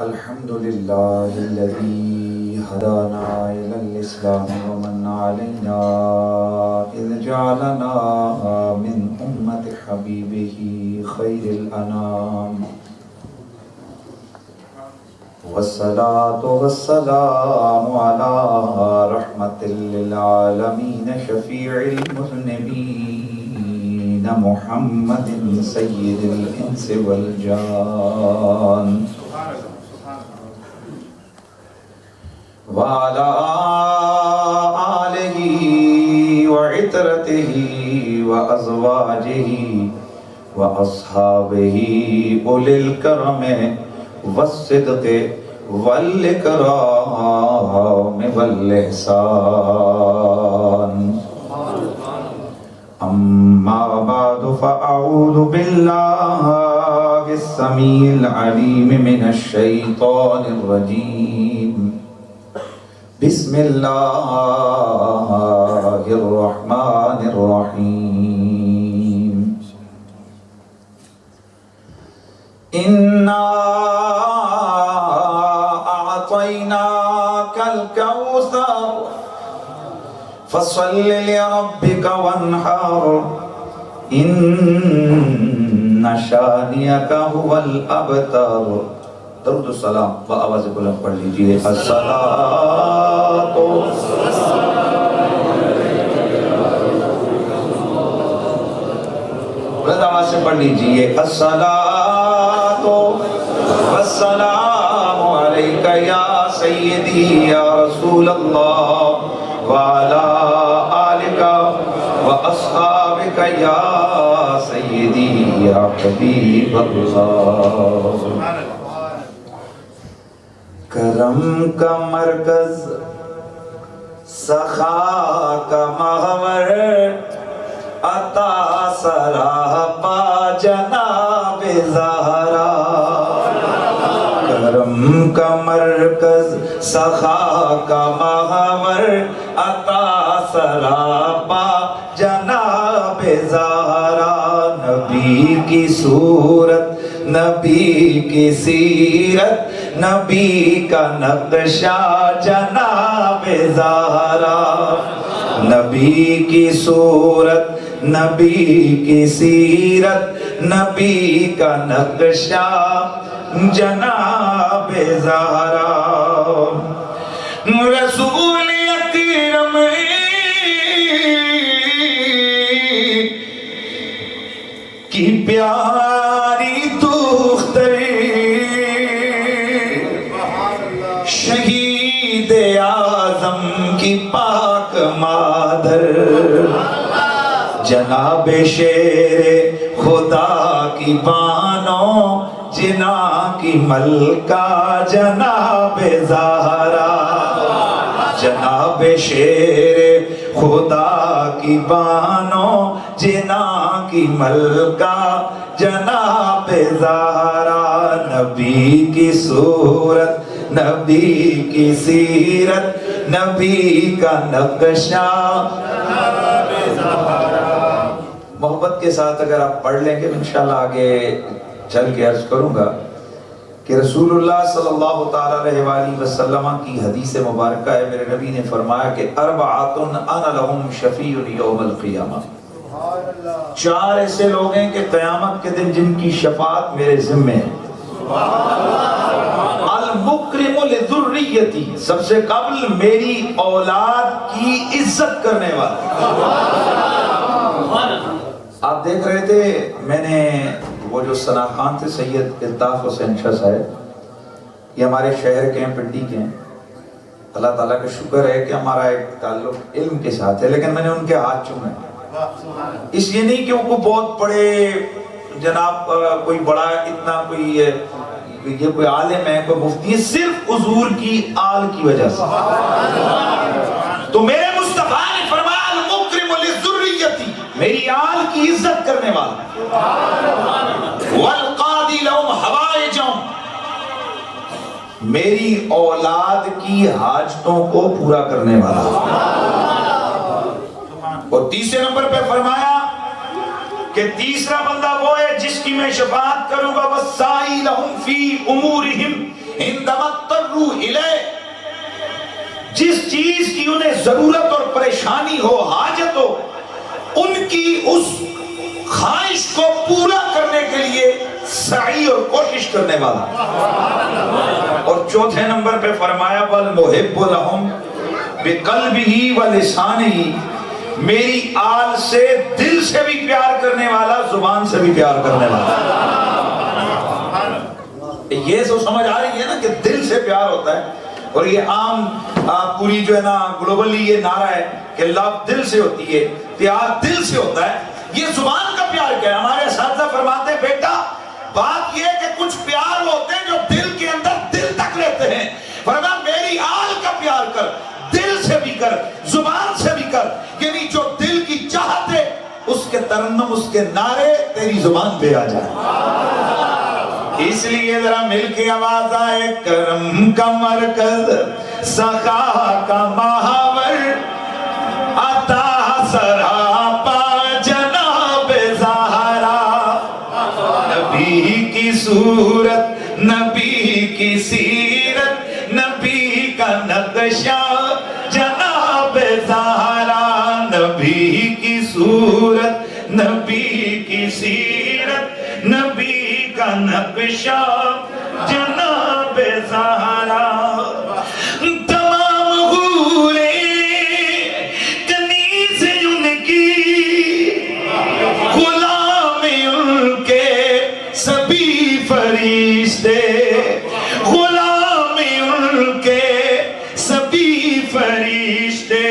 الحمد لله الذي هدانا إلى الإسلام ومن علينا إذ جعلنا من أمة حبيبه خير الأنام، والصلاة والسلام على رحمة للعالمين شفيع المذنبين محمد سيد الإنس والجان، وعلى آلہ وعطرتہ وازواجہ واصحابہ اولی الکرم والصدق والاکرام والاحسان، اما بعد فاعوذ باللہ السمیع العلیم من الشیطان الرجیم، بسم اللہ الرحمن الرحیم، انا اعطیناک الکوثر فصل لربک وانحر ان شانئک هو الابتر۔ درود السلام بآواز بلند پڑھ لیجئے، الصلاۃ بلند آواز سے پڑھ لیجئے، الصلاۃ والسلام علیک یا سیدی یا رسول اللہ وعلی آلک واصحابک یا سیدی یا حبیب اللہ۔ کرم کا مرکز، سخا کا محور، عطا سراپا جناب زہرا۔ کرم کا مرکز، سخا کا محور، عطا سراپا جناب زہرا۔ نبی کی صورت، نبی کی سیرت، نبی کا نقشہ جناب زہرا۔ نبی کی صورت، نبی کی سیرت، نبی کا نقشہ جناب زہرا۔ رسول اکرم کی پیاری دختر، شہید اعظم کی پاک مادر، جناب شیر خدا کی بانوں جنا کی ملکہ جناب زہرا۔ جناب شیر خدا کی بانوں جنا کی ملکہ جناب زہرا۔ نبی کی صورت، نبی کی سیرت، نبی کا نقشہ جناب زہرا۔ محبت کے ساتھ اگر آپ پڑھ لیں گے انشاءاللہ آگے چل کے عرض کروں گا کہ رسول اللہ صلی اللہ تعالیٰ علیہ وآلہ وسلم کی حدیث مبارکہ ہے، میرے نبی نے فرمایا کہ اربعۃ انا لہم شفیع یوم القیامہ، چار ایسے لوگ ہیں کہ قیامت کے دن جن کی شفاعت میرے ذمے ہے۔ المکرم لذریتی، سب سے قبل میری اولاد کی عزت کرنے والا۔ آپ دیکھ رہے تھے، میں نے وہ جو ثنا خان تھے، سید الطاف حسین شاہ صاحب، یہ ہمارے شہر کے ہیں، پنڈی کے ہیں۔ اللہ تعالیٰ کا شکر ہے کہ ہمارا ایک تعلق علم کے ساتھ ہے، لیکن میں نے ان کے ہاتھ چومے، اس لیے نہیں کہ وہ کوئی بہت بڑے جناب کوئی بڑا اتنا کوئی یہ کوئی عالم ہے، کوئی مفتی ہے، صرف حضور کی آل کی وجہ سے۔ تو میرے مصطفیٰ نے فرمایا المکرم للذریتی، میری آل کی عزت کرنے والا، والقاضی لہم حوائجہم، میری اولاد کی حاجتوں کو پورا کرنے والا۔ اور تیسرے نمبر پہ فرمایا کہ تیسرا بندہ وہ ہے جس کی میں شفاعت کروں گا، وَالسَّائِلَهُمْ فِي أُمُورِهِمْ عندما اضطروا الیہ، جس چیز کی انہیں ضرورت اور پریشانی ہو، حاجت ہو، ان کی اس خواہش کو پورا کرنے کے لیے سعی اور کوشش کرنے والا۔ اور چوتھے نمبر پہ فرمایا وَالْمُحِبُّ لَهُمْ بِقَلْبِهِ وَلِسَانِهِ، میری آل سے دل سے بھی پیار کرنے والا، زبان سے بھی پیار کرنے والا۔ یہ تو سمجھ آ رہی ہے نا کہ دل سے پیار ہوتا ہے، اور یہ عام پوری جو ہے نا گلوبلی یہ نعرہ ہے کہ لو دل سے ہوتی ہے، پیار دل سے ہوتا ہے۔ یہ زبان کا پیار کیا ہے؟ ہمارے اساتذہ فرماتے ہیں بیٹا بات یہ ہے کہ کچھ پیار ہوتے ہیں جو دل کے اندر دل تک رہتے ہیں۔ فرمایا میری آل کا پیار کر، دل سے بھی کر، زبان سے بھی کر، یعنی جو دل کی چاہت ہے اس کے ترنم، اس کے نعرے تیری زبان پہ آ جائے۔ اس لیے ذرا مل کے آواز آئے، کرم کا مرکز، سخا کا محور، عطا سراپا جناب زہرا، نبی کی صورت، نبی کی سیرت، نبی کا نقشہ جناب زہرا، نبی کی صورت، نبی کی سیرت، نبی کا نقشہ جناب زہرا، تمام حوریں کنیز ان کی، غلام ان کے سبھی فرشتے، غلام ان کے سبھی فرشتے،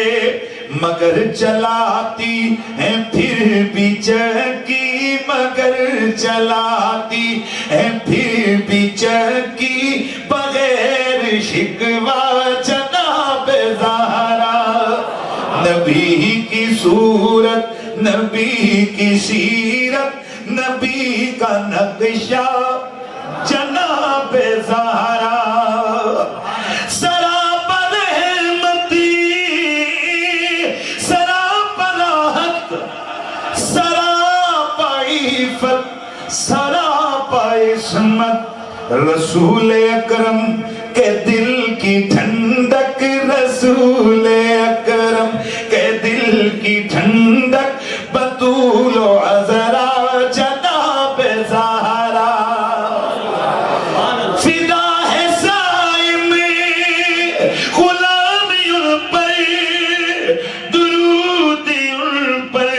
مگر چلاتی ہیں پھر بھی چکی، مگر چلاتی ہیں پھر بھی چکی، بغیر شکوہ جناب زہرا، نبی کی صورت، نبی کی سیرت، نبی کا نقشہ جناب زہرا، سراپر رحمتی، سراپر راحت، سراپا عفت، سراپا عصمت، رسول اکرم کے دل کی ٹھنڈک، رسول اکرم کے دل کی ٹھنڈک، بطول و عذرا جناب زہرا، فدا ہے سائم غلام ان پر، درود ان پر،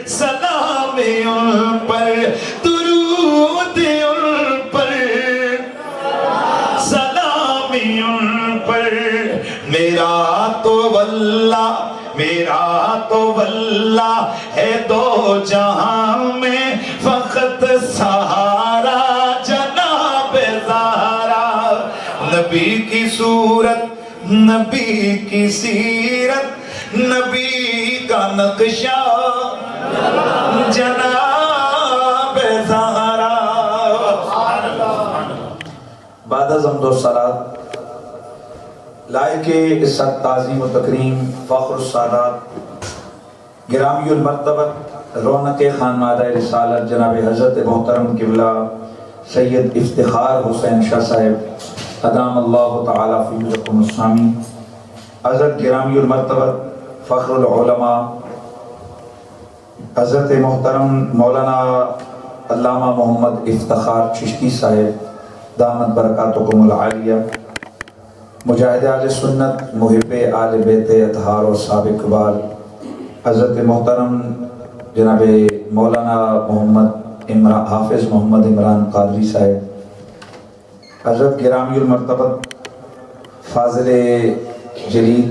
سلام ان پر، درود ان پر، سلام ان پر، میرا تو واللہ، میرا تو واللہ ہے دو جہاں میں فقط سہارا جناب زہرا، نبی کی صورت، نبی کی سیرت، نبی کا نقشہ جناب زہرا۔ بعد از حمد و صلوات لائق عزت، تعظیم و تکریم، فخر السادات، گرامی المرتبت، رونق خانوادہ رسالت جناب حضرت محترم قبلہ سید افتخار حسین شاہ صاحب ادام اللہ تعالیٰ فیضکم السامی، حضرت گرامی المرتبت فخر العلماء حضرت محترم مولانا علامہ محمد افتخار چشتی صاحب دامت برکاتکم العالیہ، مجاہد اہل سنت، محب آل بیت اطہار و سابق اقبال، حضرت محترم جناب مولانا محمد حافظ محمد عمران قادری صاحب، حضرت گرامی المرتبت فاضل جلیل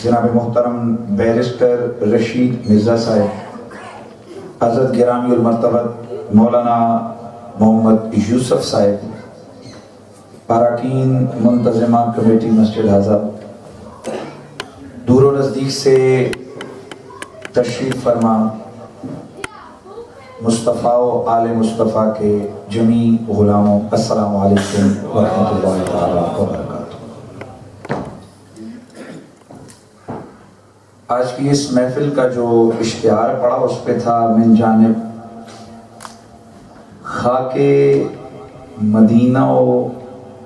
جناب محترم بیرسٹر رشید مرزا صاحب، حضرت گرامی المرتبت مولانا محمد یوسف صاحب، اراکین منتظمہ کمیٹی مسجد حضرت، دور و نزدیک سے تشریف فرما مصطفیٰ و آل مصطفیٰ کے جمیع غلاموں، السلام علیکم ورحمۃ اللہ تعالیٰ وبرکاتہ۔ آج کی اس محفل کا جو اشتہار پڑا اس پہ تھا من جانب خاک مدینہ و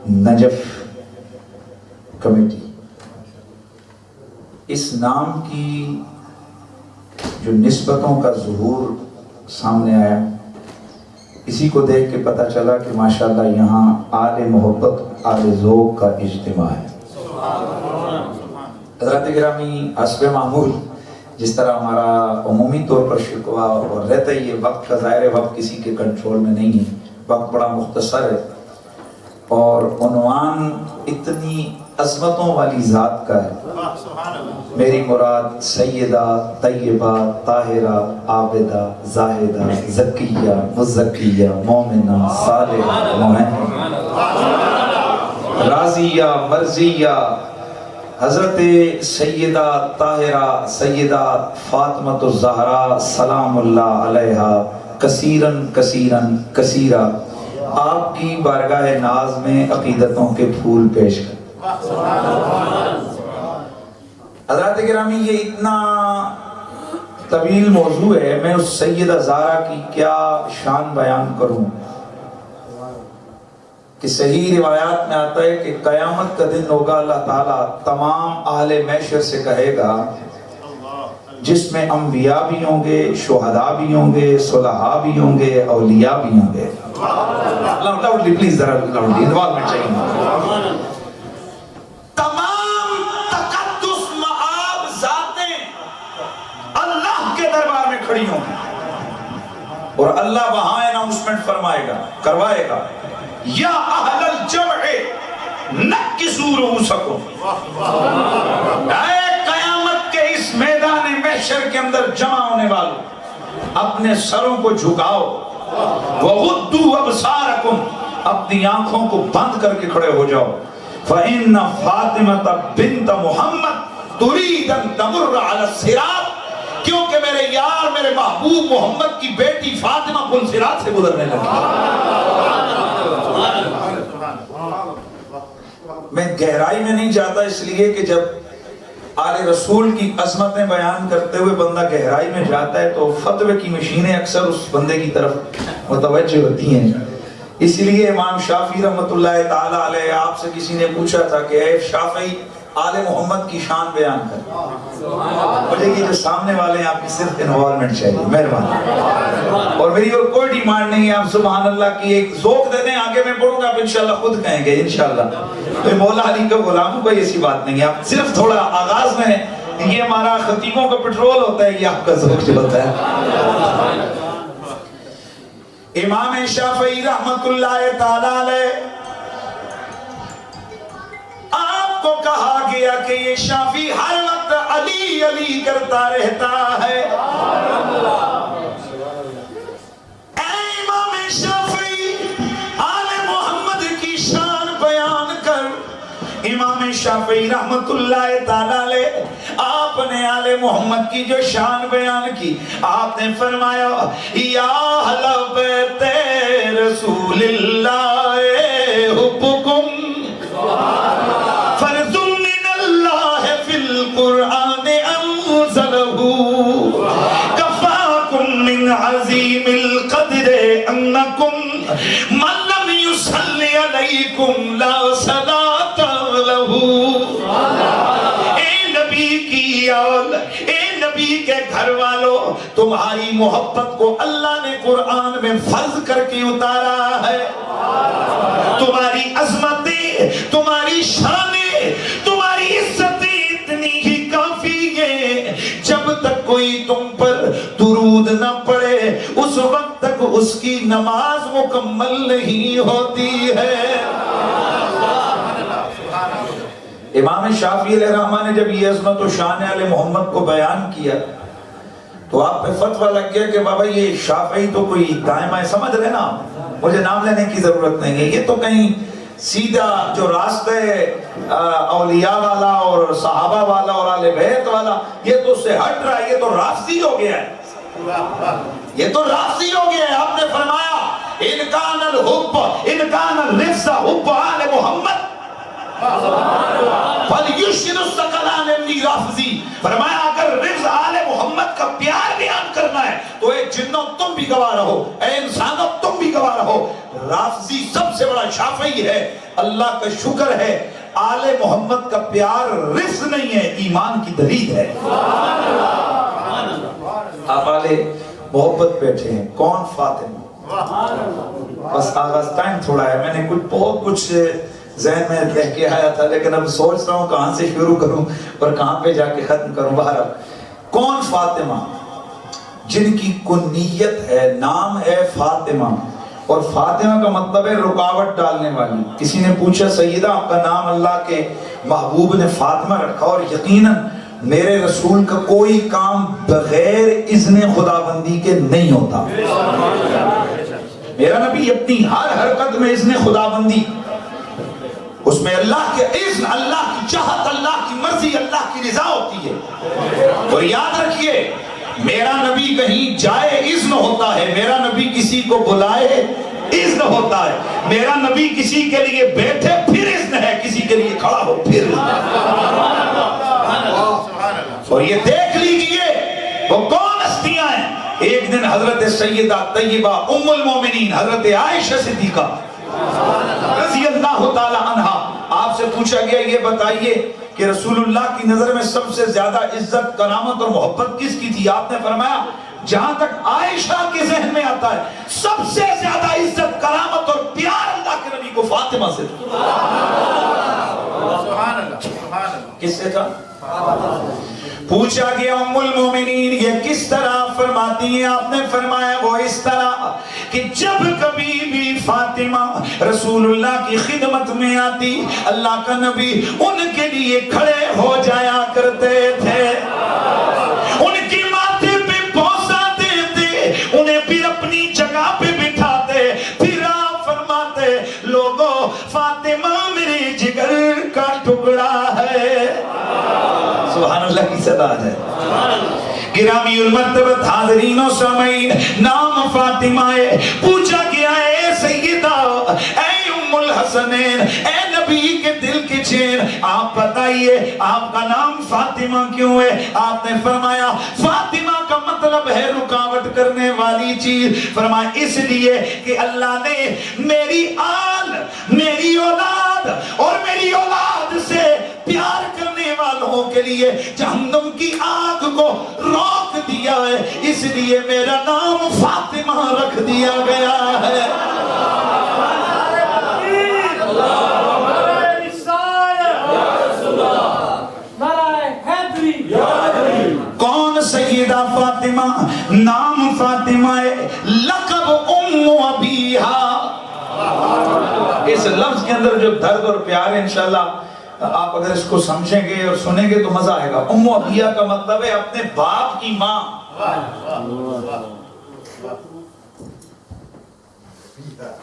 نجف کمیٹی، اس نام کی جو نسبتوں کا ظہور سامنے آیا، اسی کو دیکھ کے پتہ چلا کہ ماشاءاللہ یہاں آل محبت آل ذوق کا اجتماع ہے۔ حضرات گرامی، حسب معمول جس طرح ہمارا عمومی طور پر شکوہ اور رہتا ہی ہے، وقت کا ظاہر وقت کسی کے کنٹرول میں نہیں ہے، وقت بڑا مختصر ہے اور عنوان اتنی عظمتوں والی ذات کا ہے۔ میری مراد سیدہ طیبہ طاہرہ عابدہ زاہدہ زکیہ مزکیہ مومنہ صالحہ محمدہ راضیہ مرضیہ حضرت سیدہ طاہرہ سیدہ فاطمۃ الزہرا سلام اللہ علیہا کثیراً کثیراً کثیرہ، آپ کی بارگاہ ناز میں عقیدتوں کے پھول پیش کر۔ حضرات گرامی، یہ اتنا طویل موضوع ہے، میں اس سیدہ زہرا کی کیا شان بیان کروں کہ صحیح روایات میں آتا ہے کہ قیامت کا دن ہوگا، اللہ تعالیٰ تمام اہل محشر سے کہے گا، جس میں انبیاء بھی ہوں گے، شہداء بھی ہوں گے، صلحاء بھی ہوں گے، اولیاء بھی ہوں گے۔ لاؤڈلی پلیز، ذرا لاؤڈلی انوالومنٹ چاہیے۔ تمام تقدس مآب ذاتیں اللہ کے دربار میں کھڑی ہوں گی اور اللہ وہاں اناؤنسمنٹ فرمائے گا، کروائے گا، یا اہل الجمع نکسوا رؤوسکم، اے قیامت کے اس میدان محشر کے اندر جمع ہونے والوں، اپنے سروں کو جھکاؤ، وغضوا ابصارکم، اپنی آنکھوں کو بند کر کے کھڑے ہو جاؤ، فإن فاطمہ بنت محمد تريد ان تمر على الصراط، کیونکہ میرے یار میرے محبوب محمد کی بیٹی فاطمہ پل صراط سے گزرنے لگی۔ میں گہرائی میں نہیں جاتا، اس لیے کہ جب آل رسول کی عظمتیں بیان کرتے ہوئے بندہ گہرائی میں جاتا ہے تو فتوے کی مشینیں اکثر اس بندے کی طرف متوجہ ہوتی ہیں۔ اس لیے امام شافعی رحمۃ اللہ تعالی علیہ، آپ سے کسی نے پوچھا تھا کہ اے شافعی آل محمد کی شان بیان کر، مجھے یہ جو سامنے والے ہیں آپ کی صرف انوالومنٹ چاہیے، مہربانی، اور میری اور کوئی ڈیمانڈ نہیں ہے، آپ سبحان اللہ کی ایک ذوق دے دیں، آگے میں پڑھوں گا آپ انشاءاللہ خود کہیں گے انشاءاللہ، تو مولا علی کا غلام ہوں، کوئی ایسی بات نہیں ہے، آپ صرف تھوڑا آغاز میں، یہ ہمارا خطیبوں کا پٹرول ہوتا ہے، یہ آپ کا ذوق چلتا ہے۔ امام شافعی رحمت اللہ تعالی علیہ، آپ کو کہا گیا کہ یہ شافعی ہر وقت علی علی کرتا رہتا ہے، اے امام شافعی آل محمد کی شان بیان کر۔ امام شافعی رحمت اللہ تعالی علیہ، آپ نے آل محمد کی جو شان بیان کی، آپ نے فرمایا یا اہل بیت رسول اللہ حبکم فرض من اللہ فی القرآن انزلہ کفاکم من عظیم القدر انکم من لم یصلی علیکم لا صلاۃ لہ۔ اے نبی کی اول، اے نبی کے گھر والوں، تمہاری محبت کو اللہ نے قرآن میں فرض کر کے اتارا ہے، تمہاری عظمتیں، تمہاری شانیں، تمہاری عزتیں اتنی ہی کافی ہیں، جب تک کوئی تم پر درود نہ پڑے اس وقت تک اس کی نماز مکمل نہیں ہوتی ہے۔ امام شافعی علیہ الرحمہ نے جب یہ عظمت و شان علی محمد کو بیان کیا تو آپ پہ فتویٰ لگ گیا کہ بابا یہ شافعی تو کوئی دائمہ سمجھ رہے نا، مجھے نام لینے کی ضرورت نہیں ہے، یہ تو کہیں سیدھا جو راستہ اولیاء والا اور صحابہ والا اور آل بیت والا، یہ تو اس سے ہٹ رہا ہے، یہ تو رافضی ہو گیا ہے، یہ تو رافضی ہو گیا ہے۔ آپ نے فرمایا ان کان الحب ان کان الرفض حب آل محمد، فَلْيُشْرِ الثَّقَلَانِ مِنْ رَفْضِي، فرمایا اگر رفض آل محمد کا پیار بیان کرنا ہے تو اے جنوں تم بھی گواہ رہو، اے انسانوں تم بھی گواہ رہو۔ رافضی سب سے بڑا شافعی ہے، اللہ کا شکر ہے آل محمد کا پیار رفض نہیں ہے، ایمان کی دلیل ہے۔ آپ آل محبت بیٹھے ہیں، کون فاطمہ؟ بس آغاز ٹائم تھوڑا ہے، میں نے بہت کچھ ذہن میں کہہ کے آیا تھا، لیکن اب سوچ رہا ہوں کہاں سے شروع کروں اور کہاں پہ جا کے ختم کروں۔ بہرحال کون فاطمہ؟ جن کی کنیت ہے، نام ہے فاطمہ، اور فاطمہ کا مطلب ہے رکاوٹ ڈالنے والی۔ کسی نے پوچھا سیدہ آپ کا نام اللہ کے محبوب نے فاطمہ رکھا، اور یقیناً میرے رسول کا کوئی کام بغیر اذن خداوندی کے نہیں ہوتا۔ میرا نبی اپنی ہر حرکت میں اذن خداوندی، اس میں اللہ کے اذن، اللہ کی چاہت، اللہ کی مرضی، اللہ کی رضا ہوتی ہے۔ اور یاد رکھیے میرا نبی کہیں جائے اذن ہوتا ہے، میرا نبی کسی کو بلائے اذن ہوتا ہے، میرا نبی کسی کے لیے بیٹھے پھر اذن ہے، کسی کے لیے کھڑا ہو پھر اذن ہے۔ اور یہ دیکھ لیجئے وہ کون ہستیاں ہیں۔ ایک دن حضرت سیدہ طیبہ ام المومنین حضرت عائشہ صدیقہ رضی اللہ تعالی عنہ، آپ سے پوچھا گیا یہ بتائیے کہ رسول اللہ کی نظر میں سب سے زیادہ عزت، کرامت اور محبت کس کی تھی؟ آپ نے فرمایا جہاں تک عائشہ کے ذہن میں آتا ہے سب سے زیادہ عزت، کرامت اور پیار اللہ کے نبی کو فاطمہ سے تھا۔ کس سے تھا؟ پوچھا گیا ام المومنین یہ کس طرح فرماتی ہیں؟ آپ نے فرمایا وہ اس طرح کہ جب کبھی بھی فاطمہ رسول اللہ کی خدمت میں آتی، اللہ کا نبی ان کے لیے کھڑے ہو جایا کرتے تھے، ان کی ماتھے پہ بوسہ دیتے، انہیں پھر اپنی جگہ پہ بٹھاتے، پھر آپ فرماتے لوگوں فاطمہ میرے جگر کا ٹکڑا ہے۔ سبحان اللہ کی صدا ہے۔ گرامی المرتبت حاضرین و سامعین، نام فاطمہ ہے۔ پوچھا گیا اے سیدہ، اے ام الحسنین، اے نبی کے دل کے چین، آپ بتائیے آپ کا نام فاطمہ کیوں ہے؟ آپ نے فرمایا فاطمہ کا مطلب ہے رکاوٹ کرنے والی چیز۔ فرمایا اس لیے کہ اللہ نے میری آل، میری اولاد اور میری اولاد سے پیار کرنے والوں کے لیے جہنم کی آگ کو روک دیا ہے، اس لیے میرا نام فاطمہ رکھ دیا گیا ہے۔ کون سیدہ فاطمہ؟ نام فاطمہ ہے، لقب ام ابیہا۔ اس لفظ کے اندر جو درد اور پیار ہے انشاءاللہ آپ اگر اس کو سمجھیں گے اور سنیں گے تو مزہ آئے گا۔ ام ابیہ کا مطلب ہے اپنے باپ کی ماں۔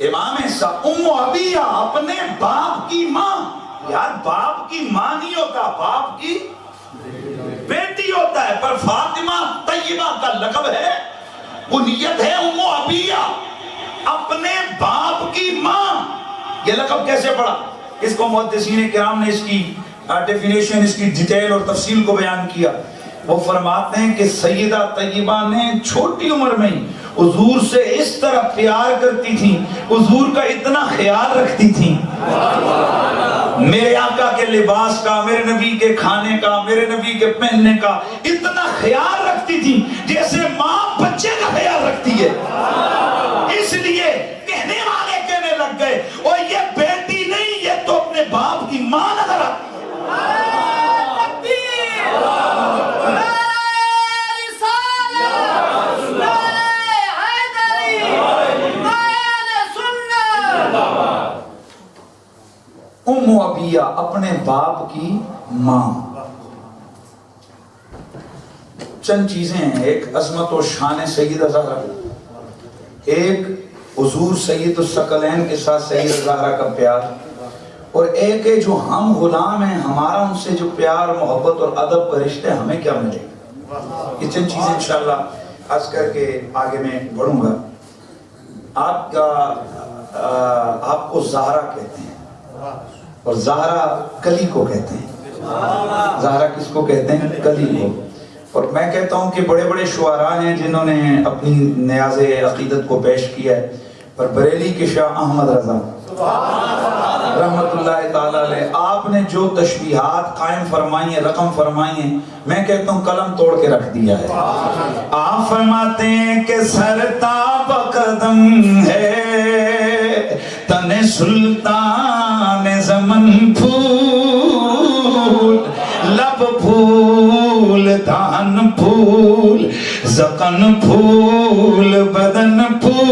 امام صاحب ام ابیہ اپنے باپ کی ماں۔ یار باپ کی ماں نہیں ہوتا، باپ کی بیٹی ہوتا ہے، پر فاطمہ طیبہ کا لقب ہے، کنیت ہے ام ابیہ، اپنے باپ کی ماں۔ یہ لقب کیسے پڑا؟ اس کو محدثین کرام نے اس کی ڈیفینیشن، اس کی ڈیٹیل اور تفصیل کو بیان کیا۔ وہ فرماتے ہیں کہ سیدہ طیبہ نے چھوٹی عمر میں ہی حضور سے اس طرح پیار کرتی تھی، حضور کا اتنا خیال رکھتی تھی، میرے آقا کے لباس کا، میرے نبی کے کھانے کا، میرے نبی کے پہننے کا اتنا خیال رکھتی تھی جیسے ماں بچے کا خیال رکھتی ہے۔ اس لیے کہنے والے کہنے لگ گئے اور یہ بیٹی نہیں، یہ تو اپنے باپ کی ماں نظر آتی ہے۔ ام ابیہ اپنے باپ کی ماں۔ چند چیزیں ہیں، ایک عظمت و شان سیدہ زہرا، ایک حضور سید الثقلین کے ساتھ سیدہ زہرا کا پیار، اور ایک ہے جو ہم غلام ہیں ہمارا ان سے جو پیار، محبت اور ادب کا رشتہ ہمیں کیا ملے گا۔ یہ چند چیزیں انشاءاللہ عرض کر کے آگے میں بڑھوں گا۔ آپ کو زہرا کہتے ہیں، اور زہرا کلی کو کہتے ہیں. زہرا کس کو کہتے ہیں؟ کلی کو. اور میں کہتا ہوں کہ بڑے بڑے شعراء ہیں جنہوں نے اپنی نیاز عقیدت کو پیش کیا ہے، پر بریلی کے شاہ احمد رضا رحمت اللہ تعالیٰ علیہ، آپ نے جو تشبیہات قائم فرمائی ہیں، رقم فرمائی ہیں، میں کہتا ہوں قلم توڑ کے رکھ دیا ہے. آپ فرماتے ہیں کہ سرتاب قدم ہے تن سلطان زمن پھول، لب پھول دہن پھول، زقن پھول بدن پھول،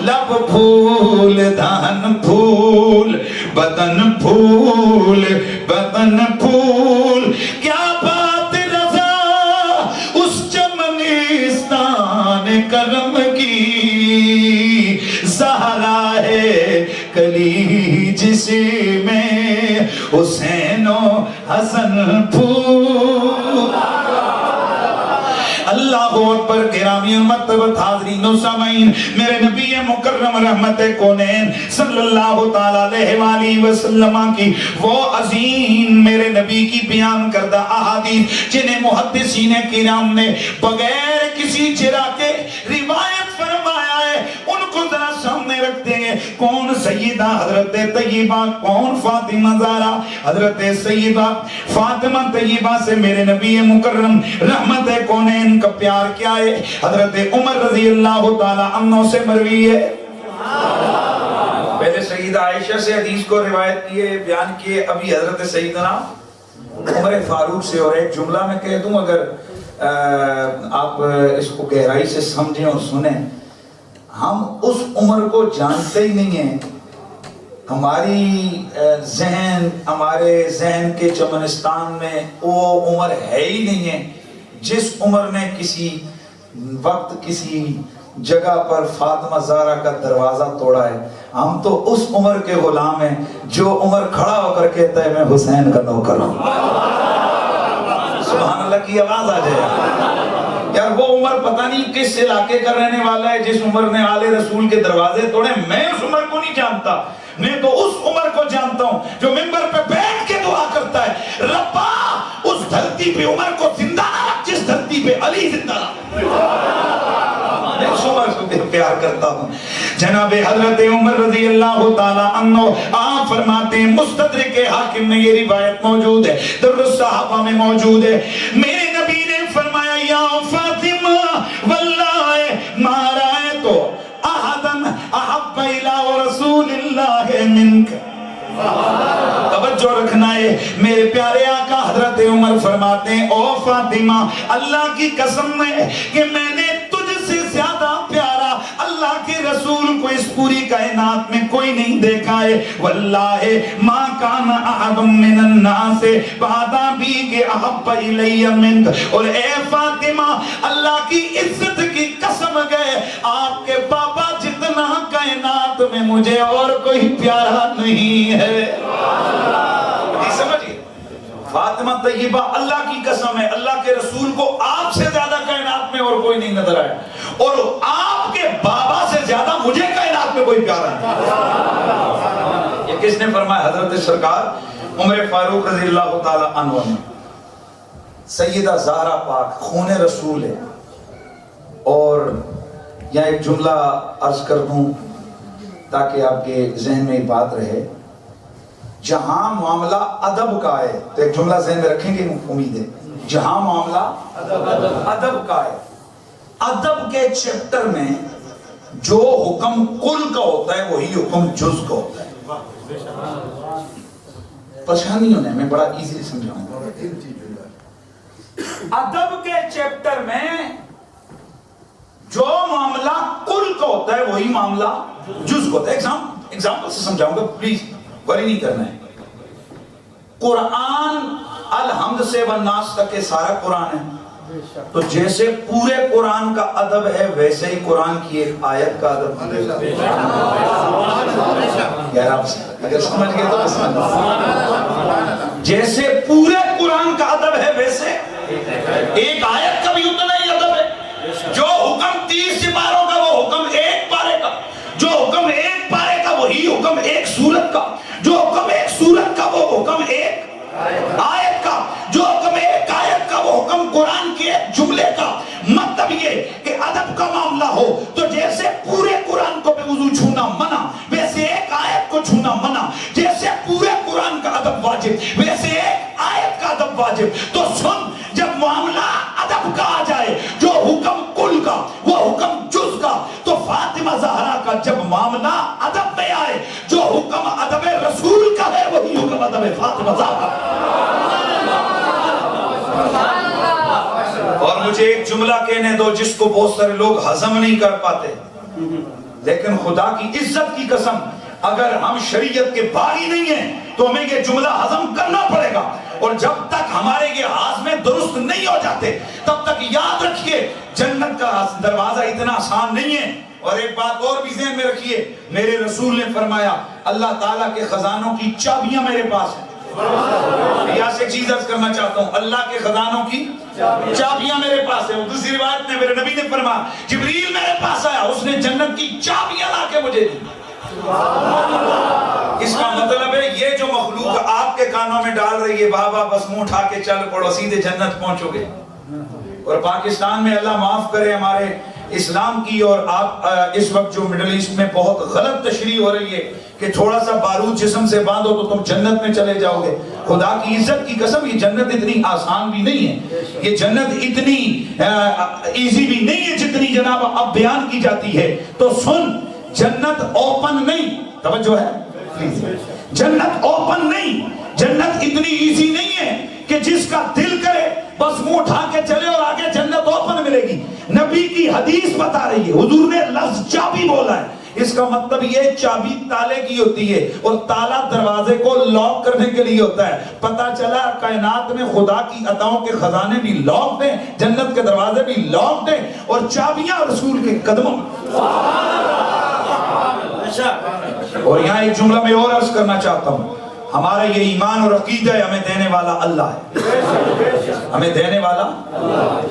لب پھول دہن پھول، بدن پھول بدن پھول. کیا بات رضا اس چمنستان کرم کی، زہرا ہے کلی جس میں حسین و حسن پھول. اللہ اکبر. گرامی مرتبت حاضرین و سامعین، میرے نبی مکرم رحمت کونین صلی اللہ تعالیٰ علیہ وآلہ وسلم کی وہ عظیم میرے نبی کی بیان کردہ احادیث جنہیں محدثین کرام نے بغیر کسی چرا کے روایت فرمایا ہے، ان کو ذرا سامنے رکھ دیں گے. کون سیدہ حضرت طیبہ، کون فاطمہ زہرا. حضرت سیدہ فاطمہ طیبہ سے میرے نبی مکرم رحمت کونین کا پیار کیا ہے. حضرت عمر رضی اللہ تعالیٰ عنہ سے مروی ہے. پہلے سیدہ عائشہ سے حدیث کو روایت کیے، بیان کیے، ابھی حضرت سیدنا عمر فاروق سے. اور ایک جملہ میں کہہ دوں، اگر آپ اس کو گہرائی سے سمجھیں اور سنیں، ہم اس عمر کو جانتے ہی نہیں ہیں. ہماری ہمارے ذہن کے چمنستان میں وہ عمر ہے ہی نہیں ہے جس عمر نے کسی وقت کسی جگہ پر فاطمہ زہرا کا دروازہ توڑا ہے. ہم تو اس عمر کے غلام ہیں جو عمر کھڑا ہو کر کہتا ہے میں حسین کا نوکر ہوں. سبحان اللہ کی آواز آ جائے. یار وہ عمر پتہ نہیں کس علاقے کا رہنے والا ہے جس عمر نے آل رسول کے دروازے توڑے. میں اس عمر کو نہیں جانتا، میں تو اس عمر کو جانتا ہوں جو منبر پہ بیٹھ کے دعا کرتا ہے، ربا اس دھرتی پہ عمر کو زندہ نہ رکھ جس دھرتی پہ علی زندہ رکھ. میں اس عمر کو پیار کرتا ہوں. جناب حضرت عمر رضی اللہ تعالی عنہ آپ فرماتے ہیں، مستدرک حاکم میں یہ روایت موجود ہے، در الصحابہ میں موجود ہے، میرے نبی نے فرمایا یا فاطمہ واللہ ما رأیت احدا احب الی رسول اللہ منک. توجہ رکھنا ہے. میرے پیارے آقا حضرت عمر فرماتے ہیں او فاطمہ، اللہ کی قسم ہے کہ میں نے تجھ سے زیادہ پیارا اللہ کے رسول کو اس پوری کائنات میں کوئی نہیں دیکھا ہے. واللہ ما کان احد من الناس بعد بی کہ احب الی منک. اور اے فاطمہ، اللہ کی عزت کی قسم گئے آپ کے بابا جتنا کائنات میں مجھے اور کوئی پیارا نہیں ہے. سمجھئے فاطمہ طیبہ اللہ کی قسم ہے، اللہ کے رسول کو آپ سے زیادہ کائنات میں اور کوئی نہیں نظر آیا، اور آپ کے بابا سے زیادہ مجھے کائنات میں کوئی پیارا نہیں. یہ کس نے فرمایا؟ حضرت سرکار عمر فاروق رضی اللہ تعالی عنہ نے. سیدہ زہرا پاک خون رسول ہے. اور یہاں ایک جملہ عرض کر دوں تاکہ آپ کے ذہن میں بات رہے. جہاں معاملہ ادب کا ہے، تو ایک جملہ ذہن میں رکھیں گے امید ہے، جہاں معاملہ ادب کا ہے، ادب کے چیپٹر میں جو حکم کل کا ہوتا ہے وہی حکم جز کا ہوتا ہے. پریشان نہیں ہونا ہے، میں بڑا ایزی سمجھاؤں گا. ادب کے چیپٹر میں جو معاملہ کل کا ہوتا ہے وہی معاملہ جز کا ہوتا ہے. ایگزامپل سے سمجھاؤں گا، پلیز وری نہیں کرنا ہے. قرآن الحمد سے والناس تک کے سارا قرآن ہے، تو جیسے پورے قرآن کا ادب ہے ویسے ہی قرآن کی ایک آیت کا ادب ہے. یار آپ اگر سمجھ گئے تو سمجھ. جیسے پورے قرآن کا ادب ہے ویسے ایک آیت کا بھی اتنا ہی ادب ہے. جو حکم 30 سپاروں کا وہ حکم ایک پارے کا، جو حکم ایک پارے کا وہی حکم ایک سورت سورت کا جو حکم ایک سورت کا وہ حکم ایک آیت کا، جو حکم ایک آیت کا وہ حکم قرآن کے ایک جملے کا۔ مطلب یہ کہ ادب کا معاملہ ہو تو جیسے پورے قرآن کو بے وضو چھونا منع، ویسے ایک آیت کو چھونا منع۔ جیسے پورے قرآن کا ادب واجب، ویسے ایک آیت کا ادب واجب۔ تو سن، جب معاملہ ادب کا آ جائے، جو حکم کل کا وہ حکم جز کا، تو فاطمہ زہرا کا جب معاملہ ادب میں آئے، جو حکم ادب رسول کا ہے وہی حکم ادب فاطمہ زہرا۔ اور مجھے ایک جملہ کہنے دو جس کو بہت سارے لوگ ہضم نہیں کر پاتے، لیکن خدا کی عزت کی قسم اگر ہم شریعت کے باری نہیں ہیں تو ہمیں یہ جملہ ہضم کرنا پڑے گا، اور جب تک ہمارے یہ ہاضمے درست نہیں ہو جاتے تب تک یاد رکھیے جنت کا دروازہ اتنا آسان نہیں ہے۔ اور ایک بات اور بھی ذہن میں رکھیے، میرے رسول نے فرمایا اللہ تعالیٰ کے خزانوں کی چابیاں میرے پاس ہیں۔ یہاں سے ایک چیز عرض کرنا چاہتا ہوں، اللہ کے خزانوں کی چابیاں میرے پاس ہیں۔ دوسری روایت میں میرے نبی نے فرمایا جبریل میرے پاس آیا، اس نے جنت کی چابیاں لا کے مجھے دی۔ اس کا مطلب ہے یہ جو مخلوق آپ کے کانوں میں ڈال رہی ہے بابا بس منہ اٹھا کے چل پڑو سیدھے جنت پہنچو گے۔ اور پاکستان میں اللہ معاف کرے ہمارے اسلام کی، اور آپ اس وقت جو مڈل ایسٹ میں بہت غلط تشریح ہو رہی ہے کہ تھوڑا سا بارود جسم سے باندھو تو تم جنت میں چلے جاؤ گے۔ خدا کی عزت کی قسم یہ جنت اتنی آسان بھی نہیں ہے، یہ جنت اتنی ایزی بھی نہیں ہے جتنی جناب اب بیان کی جاتی ہے۔ تو سن، جنت اوپن نہیں، توجہ ہے پلیز، جنت اوپن نہیں، جنت اتنی ایزی نہیں ہے کہ جس کا دل کرے بس منہ اٹھا کے چلے اور آگے جنت اوپن ملے گی۔ نبی کی حدیث بتا رہی ہے، حضور نے لفظ چابی بولا ہے، اس کا مطلب یہ چابی تالے کی ہوتی ہے اور تالا دروازے کو لاک کرنے کے لیے ہوتا ہے۔ پتہ چلا کائنات میں خدا کی عطاؤں کے خزانے بھی لاکڈ ہیں، جنت کے دروازے بھی لاکڈ ہیں، اور چابیاں رسول کے قدموں میں۔ اور یہاں ایک جملہ میں اور عرض کرنا چاہتا ہوں، ہمارا یہ ایمان اور عقیدہ ہے ہمیں دینے والا اللہ ہے، ہمیں دینے والا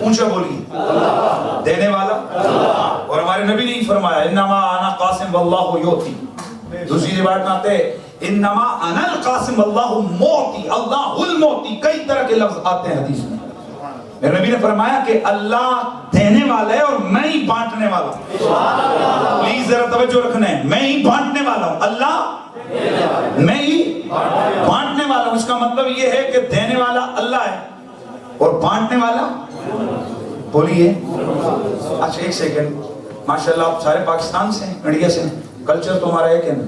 اونچا بولیے دینے والا، اور ہمارے نبی نے فرمایا انما انا قاسم واللہ یعطی۔ دوسری روایت میں آتے ہیں انما انا القاسم واللہ معطی، اللہ المعطی، کئی طرح کے لفظ آتے ہیں حدیث میں۔ میرے نبی نے فرمایا کہ اللہ دینے والا ہے اور میں ہی بانٹنے والا ہوں۔ پلیز ذرا توجہ رکھنا ہے، میں ہی بانٹنے والا ہوں، اللہ میں ہی بانٹنے والا ہوں۔ اس کا مطلب یہ ہے کہ دینے والا اللہ ہے اور بانٹنے والا بولیے۔ اچھا ایک سیکنڈ، ماشاءاللہ آپ سارے پاکستان سے ہیں، انڈیا سے ہیں، کلچر تو ہمارا ایک ہے نا۔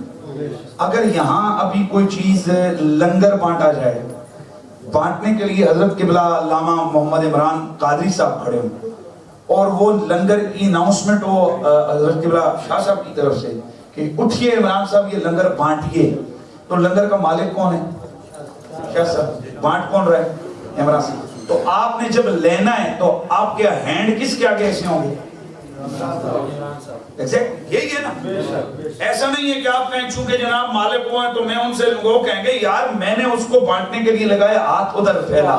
اگر یہاں ابھی کوئی چیز لنگر بانٹا جائے، بانٹنے کے لیے حضرت قبلہ علامہ محمد عمران قادری صاحب کھڑے ہوں اور وہ لنگر کی اناؤنسمنٹ ہو حضرت قبلہ شاہ صاحب کی طرف سے کہ اٹھئے عمران صاحب یہ لنگر بانٹیے، تو لنگر کا مالک کون ہے؟ شاہ صاحب۔ بانٹ کون رہا ہے؟ عمران صاحب۔ تو آپ نے جب لینا ہے تو آپ کے ہینڈ کس کے آگے ایسے ہوں گے؟ یہی ہے نا۔ ایسا نہیں ہے کہ آپ کہیں چونکہ جناب مالک ہوا ہے تو میں ان سے وہ کہیں گے یار میں نے اس کو بانٹنے کے لیے لگایا، ہاتھ ادھر پھیلا۔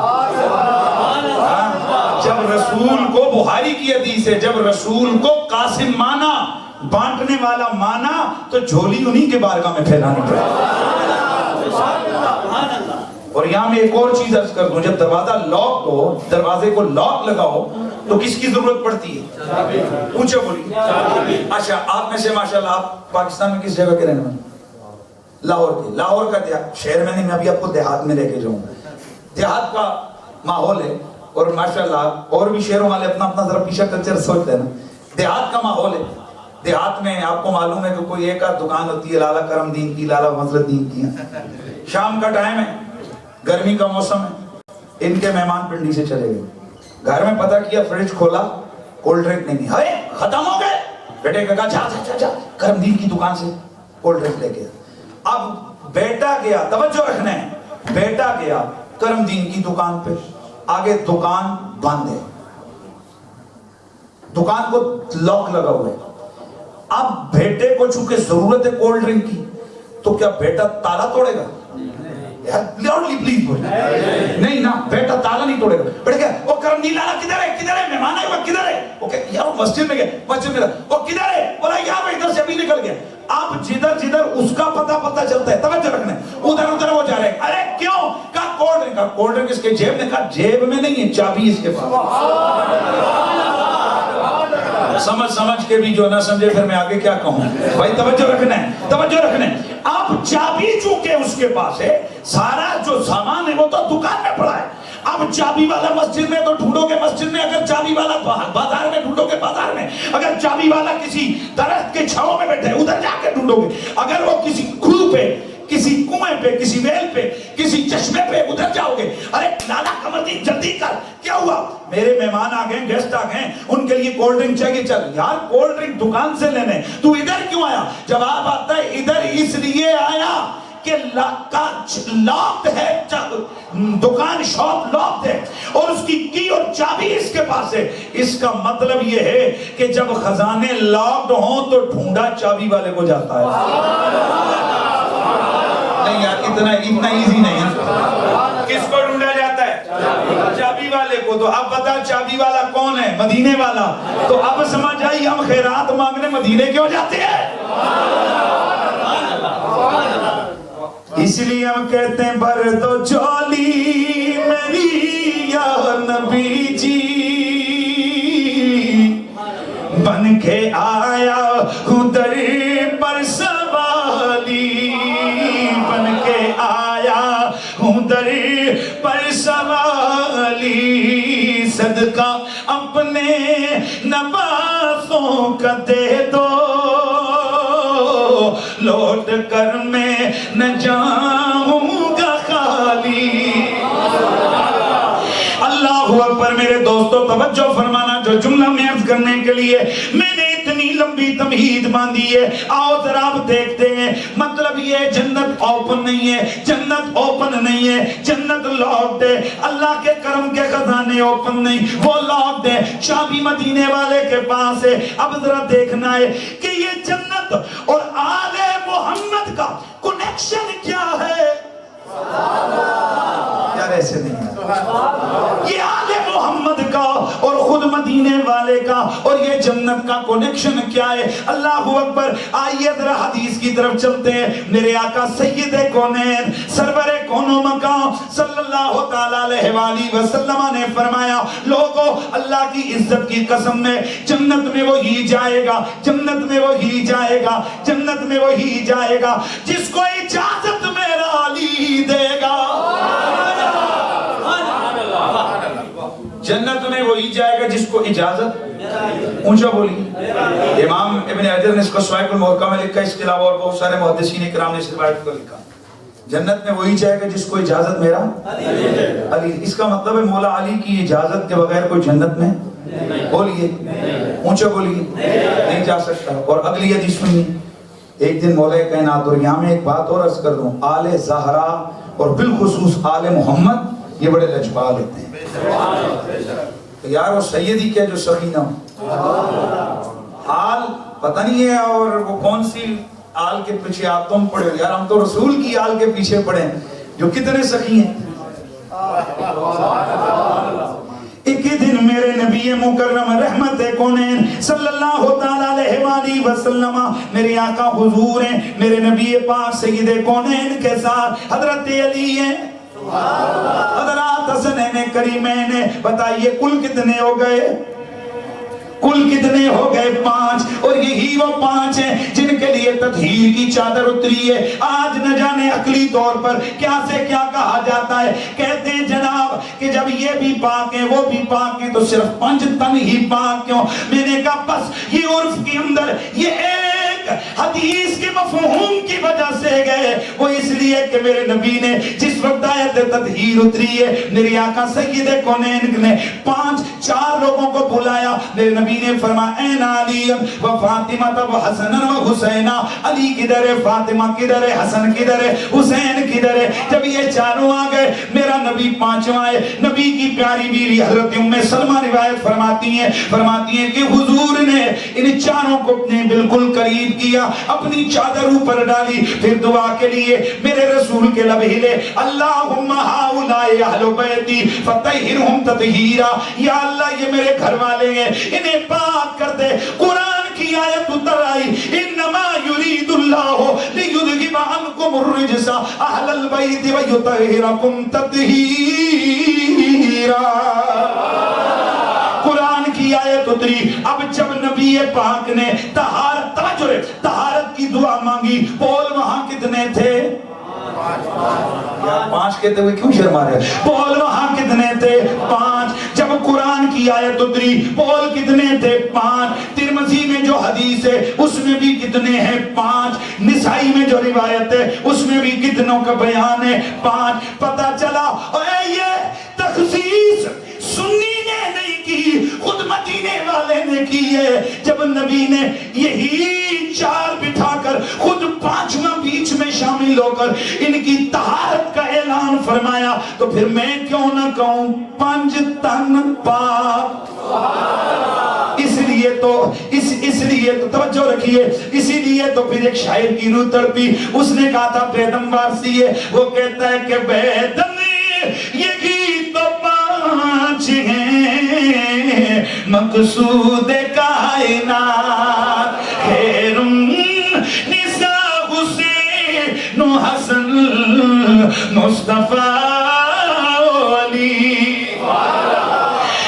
جب رسول کو، بخاری کی حدیث ہے، جب رسول کو قاسم مانا، بانٹنے والا مانا، تو جھولی انہی کے بارگاہ میں پھیلانی پڑے۔ اور یہاں میں ایک اور چیز عرض کر دوں، جب دروازہ لاک ہو، دروازے کو لاک لگاؤ تو کس کی ضرورت پڑتی ہے؟ اونچا بولیے۔ اچھا آپ میں سے ماشاءاللہ آپ پاکستان میں کس جگہ کے رہنے والے؟ لاہور کے۔ لاہور کا دیہات، شہر میں نہیں، میں ابھی آپ کو دیہات میں لے کے جاؤں گا۔ دیہات کا ماحول ہے، اور ماشاءاللہ اور بھی شہروں والے اپنا اپنا ذرا پیچھے کلچر سوچتے ہیں نا۔ دیہات کا ماحول ہے، دیہات میں آپ کو معلوم ہے کہ کوئی ایک آدھ دکان ہوتی ہے، لالا کرم دین کی، لالا فضل الدین کی۔ شام کا ٹائم ہے، گرمی کا موسم ہے، ان کے مہمان پنڈی سے چلے گئے، گھر میں پتہ کیا فریج کھولا، کولڈ ڈرنک نہیں، ہائے ختم ہو گئے۔ بیٹے کہا جا جا جا کرم دین کی دکان سے کولڈ ڈرنک لے کے۔ اب بیٹا گیا، توجہ رکھنا ہے، بیٹا گیا کرم دین کی دکان پہ، آگے دکان بند ہے، دکان کو لاک لگا ہوا ہے۔ اب بیٹے کو چونکہ ضرورت ہے کولڈ ڈرنک کی، تو کیا بیٹا تالا توڑے گا؟ لاؤڈلی پلیز بولیں. نہیں نا بیٹا تالا نہیں توڑے گا. بیٹا کیا وہ کرم نہیں لالا کدھر ہے کدھر ہے مہمان آئے وہ کدھر ہے. وہ کہ یار مسجد میں گیا مسجد میں وہ کدھر ہے بولا یار وہ ادھر سے ابھی نکل گیا. اب جدھر جدھر اس کا پتہ چلتا ہے توجہ رکھنا ادھر ادھر وہ جا رہے ہیں. ارے کیوں کہا کولڈ ڈرنک. کہا کولڈ ڈرنک اس کے جیب میں. کہا جیب میں نہیں ہے چابی اس کے پاس. سمجھ کے بھی جو نہ سمجھے پھر میں آگے کیا کہوں. بھائی توجہ رکھنا ہے توجہ رکھنا ہے. اب چابی چونکہ اس کے پاس ہے سارا جو سامان ہے وہ تو دکان میں پڑا ہے. اب چابی والا مسجد میں تو ڈھونڈو گے مسجد میں, اگر چابی والا بازار میں ڈھونڈو گے بازار میں, اگر چابی والا کسی درخت کے چھاؤں میں بیٹھے ادھر جا کے ڈھونڈو گے, اگر وہ کسی کھو پہ کسی کنویں پہ کسی ویل پہ کسی چشمے پہ ادھر جاؤ گے. ارے لالا قمردین جلدی کر کیا ہوا میرے مہمان آ گئے گیسٹ آ گئے ان کے لیے کولڈ ڈرنک چاہیے. چل یار کولڈ ڈرنک دکان سے لینے تو ادھر کیوں آیا. جواب آتا ہے ادھر اس لیے آیا کہ لاکڈ ہے دکان شاپ لاکڈ ہے اور اس کی کی اور چابی اس کے پاس ہے. اس کا مطلب یہ ہے کہ جب خزانے لاکڈ ہوں تو ڈھونڈا چابی والے کو جاتا ہے. نہیں یار اتنا ایزی نہیں ہے. کس کو ڈھونڈا جاتا ہے چابی والے کو. تو اب بتا چابی والا کون ہے مدینے والا. تو اب سمجھ آئی ہم خیرات مانگنے مدینے کیوں جاتے ہیں. اس لیے ہم کہتے ہیں بھر دو جھولی میری یا نبی جی بن کے آیا ہوں در پر سوالی بن کے آیا ہوں در پر سوالی صدقہ اپنے نوازوں کا دے دو لوٹ کر میں نہ جاؤں گا خالی. اللہ اکبر. میرے دوستو توجہ فرمانا جو جملہ میں عرض کرنے کے لیے میں نے اتنی لمبی تمہید باندھی ہے. آؤ ذرا آپ دیکھتے ہیں مطلب یہ جنت اوپن نہیں ہے جنت اوپن نہیں ہے جنت لاکڈ ہے. اللہ کے کرم کے خزانے اوپن نہیں وہ لاکڈ ہے. چابی مدینے والے کے پاس ہے. اب ذرا دیکھنا ہے کہ یہ جنت اور آل محمد کا کنیکشن کیا ہے. یار ایسے نہیں ہے. یہ آل محمد کا اور خود مدینے والے کا اور یہ جنت کا کنیکشن کیا ہے. اللہ اکبر. آئیے ذرا حدیث کی طرف چلتے ہیں. میرے آقا سید کونین سرور کون و مکان صلی اللہ تعالی علیہ وآلہ وسلم نے فرمایا لوگو اللہ کی عزت کی قسم میں جنت میں وہی جائے گا جنت میں وہی جائے گا جنت میں وہی جائے گا جس کو اجازت میرا علی دے گا. جنت میں وہی جائے گا جس کو اجازت. اونچا بولی. امام ابن حجر نے اس کو صواعق المحکمہ میں لکھا. اس کے علاوہ اور بہت سارے محدثین کرام نے اس روایت کو لکھا. جنت میں وہی جائے گا جس کو اجازت میرا علی. اس کا مطلب ہے مولا علی کی اجازت کے بغیر کوئی جنت میں بولیے اونچا بولیے نہیں جا سکتا. اور اگلی حدیث سنیے. ایک دن مولا کائنات اور یہاں میں ایک بات اور عرض کر دوں. آل زہرا اور بالخصوص آل محمد یہ بڑے لجپال ہوتے ہیں. یار وہ سیدی کیا جو سخی نہ ہو. آل پتہ نہیں ہے اور وہ کون سی آل کے پیچھے آپ تم پڑے ہو. یار ہم تو رسول کی آل کے پیچھے پڑے ہیں جو کتنے سخی ہیں. ایک دن میرے نبی مکرم رحمت کونین صلی اللہ تعالی علیہ وآلہ وسلم میرے آقا حضور ہیں میرے نبی پاک سید کونین کے ساتھ حضرت علی ہیں حضرات حسنین کریمین. بتائیے کل کتنے ہو گئے کل کتنے ہو گئے 5. اور یہی وہ 5 ہیں جن کے لیے تطہیر کی چادر اتری ہے. آج نہ جانے عقلی طور پر کیا سے کیا کہا جاتا ہے. کہتے ہیں جناب کہ جب یہ بھی پاک ہیں وہ بھی پاک ہیں تو صرف 5 تن ہی پاک کیوں. میں نے کہا بس یہ عرف کے اندر یہ ایک حدیث کے مفہوم کی وجہ سے گئے. وہ اس لیے کہ میرے نبی نے جس وقت آیت تطہیر اتری ہے میرے آقا سید کونین نے 4 لوگوں کو بلایا. میرے نبی نے فرمایا این علی و فاطمہ و حسن و حسین. علی کدھر ہے فاطمہ کدھر ہے حسن کدھر ہے حسین کدھر ہے. جب یہ 4 آ گئے میرا نبی 5واں ہے. نبی کی پیاری بیوی حضرت ام سلمہ روایت فرماتی ہیں کہ حضور نے ان 4 کو اپنے بالکل قریب کیا, اپنی چادر اوپر ڈالی, پھر دعا کے لیے میرے رسول کے لب ہلے, اللہم ہاؤلائی اہل بیتی فطہرہم تطہیرا, یا اللہ یہ میرے گھر والے ہیں انہیں پاک کر دے. قرآن کی آیت اتر آئی, انما یرید اللہ لیذھب عنکم الرجس اہل البیت ویطہرکم تطہیرا. قرآن کی آیت اتری. اب جب نبی پاک نے طہارت, توجہ رہے, طہارت کی دعا مانگی, بول وہاں کتنے تھے؟ 5 کہتے ہوئے کیوں شرما رہے؟ بول وہاں کتنے تھے؟ 5. جب قرآن کی آیت اتری, بول کتنے تھے؟ 5. ترمذی میں جو حدیث ہے اس میں بھی کتنے ہیں؟ 5. نسائی میں جو روایت ہے اس میں بھی کتنوں کا بیان ہے؟ 5. پتہ چلا اے یہ تخصیص سنی نے نہیں کی, خود مدینے والے نے کی ہے. جب نبی نے یہی 4 بٹھا کر خود 5واں بیچ میں شامل ہو کر ان کی طہارت کا اعلان فرمایا, تو پھر میں کیوں نہ کہوں 5 تن پاک. اس لیے تو توجہ رکھیے, اسی لیے تو پھر ایک شاعر کی روح تڑپی, اس نے کہا تھا بیدم وارسی ہے, وہ کہتا ہے کہ بیدم یہی تو 5 ہیں مقصود کائنات, خیر نساء حسین و حسن مصطفیٰ علی.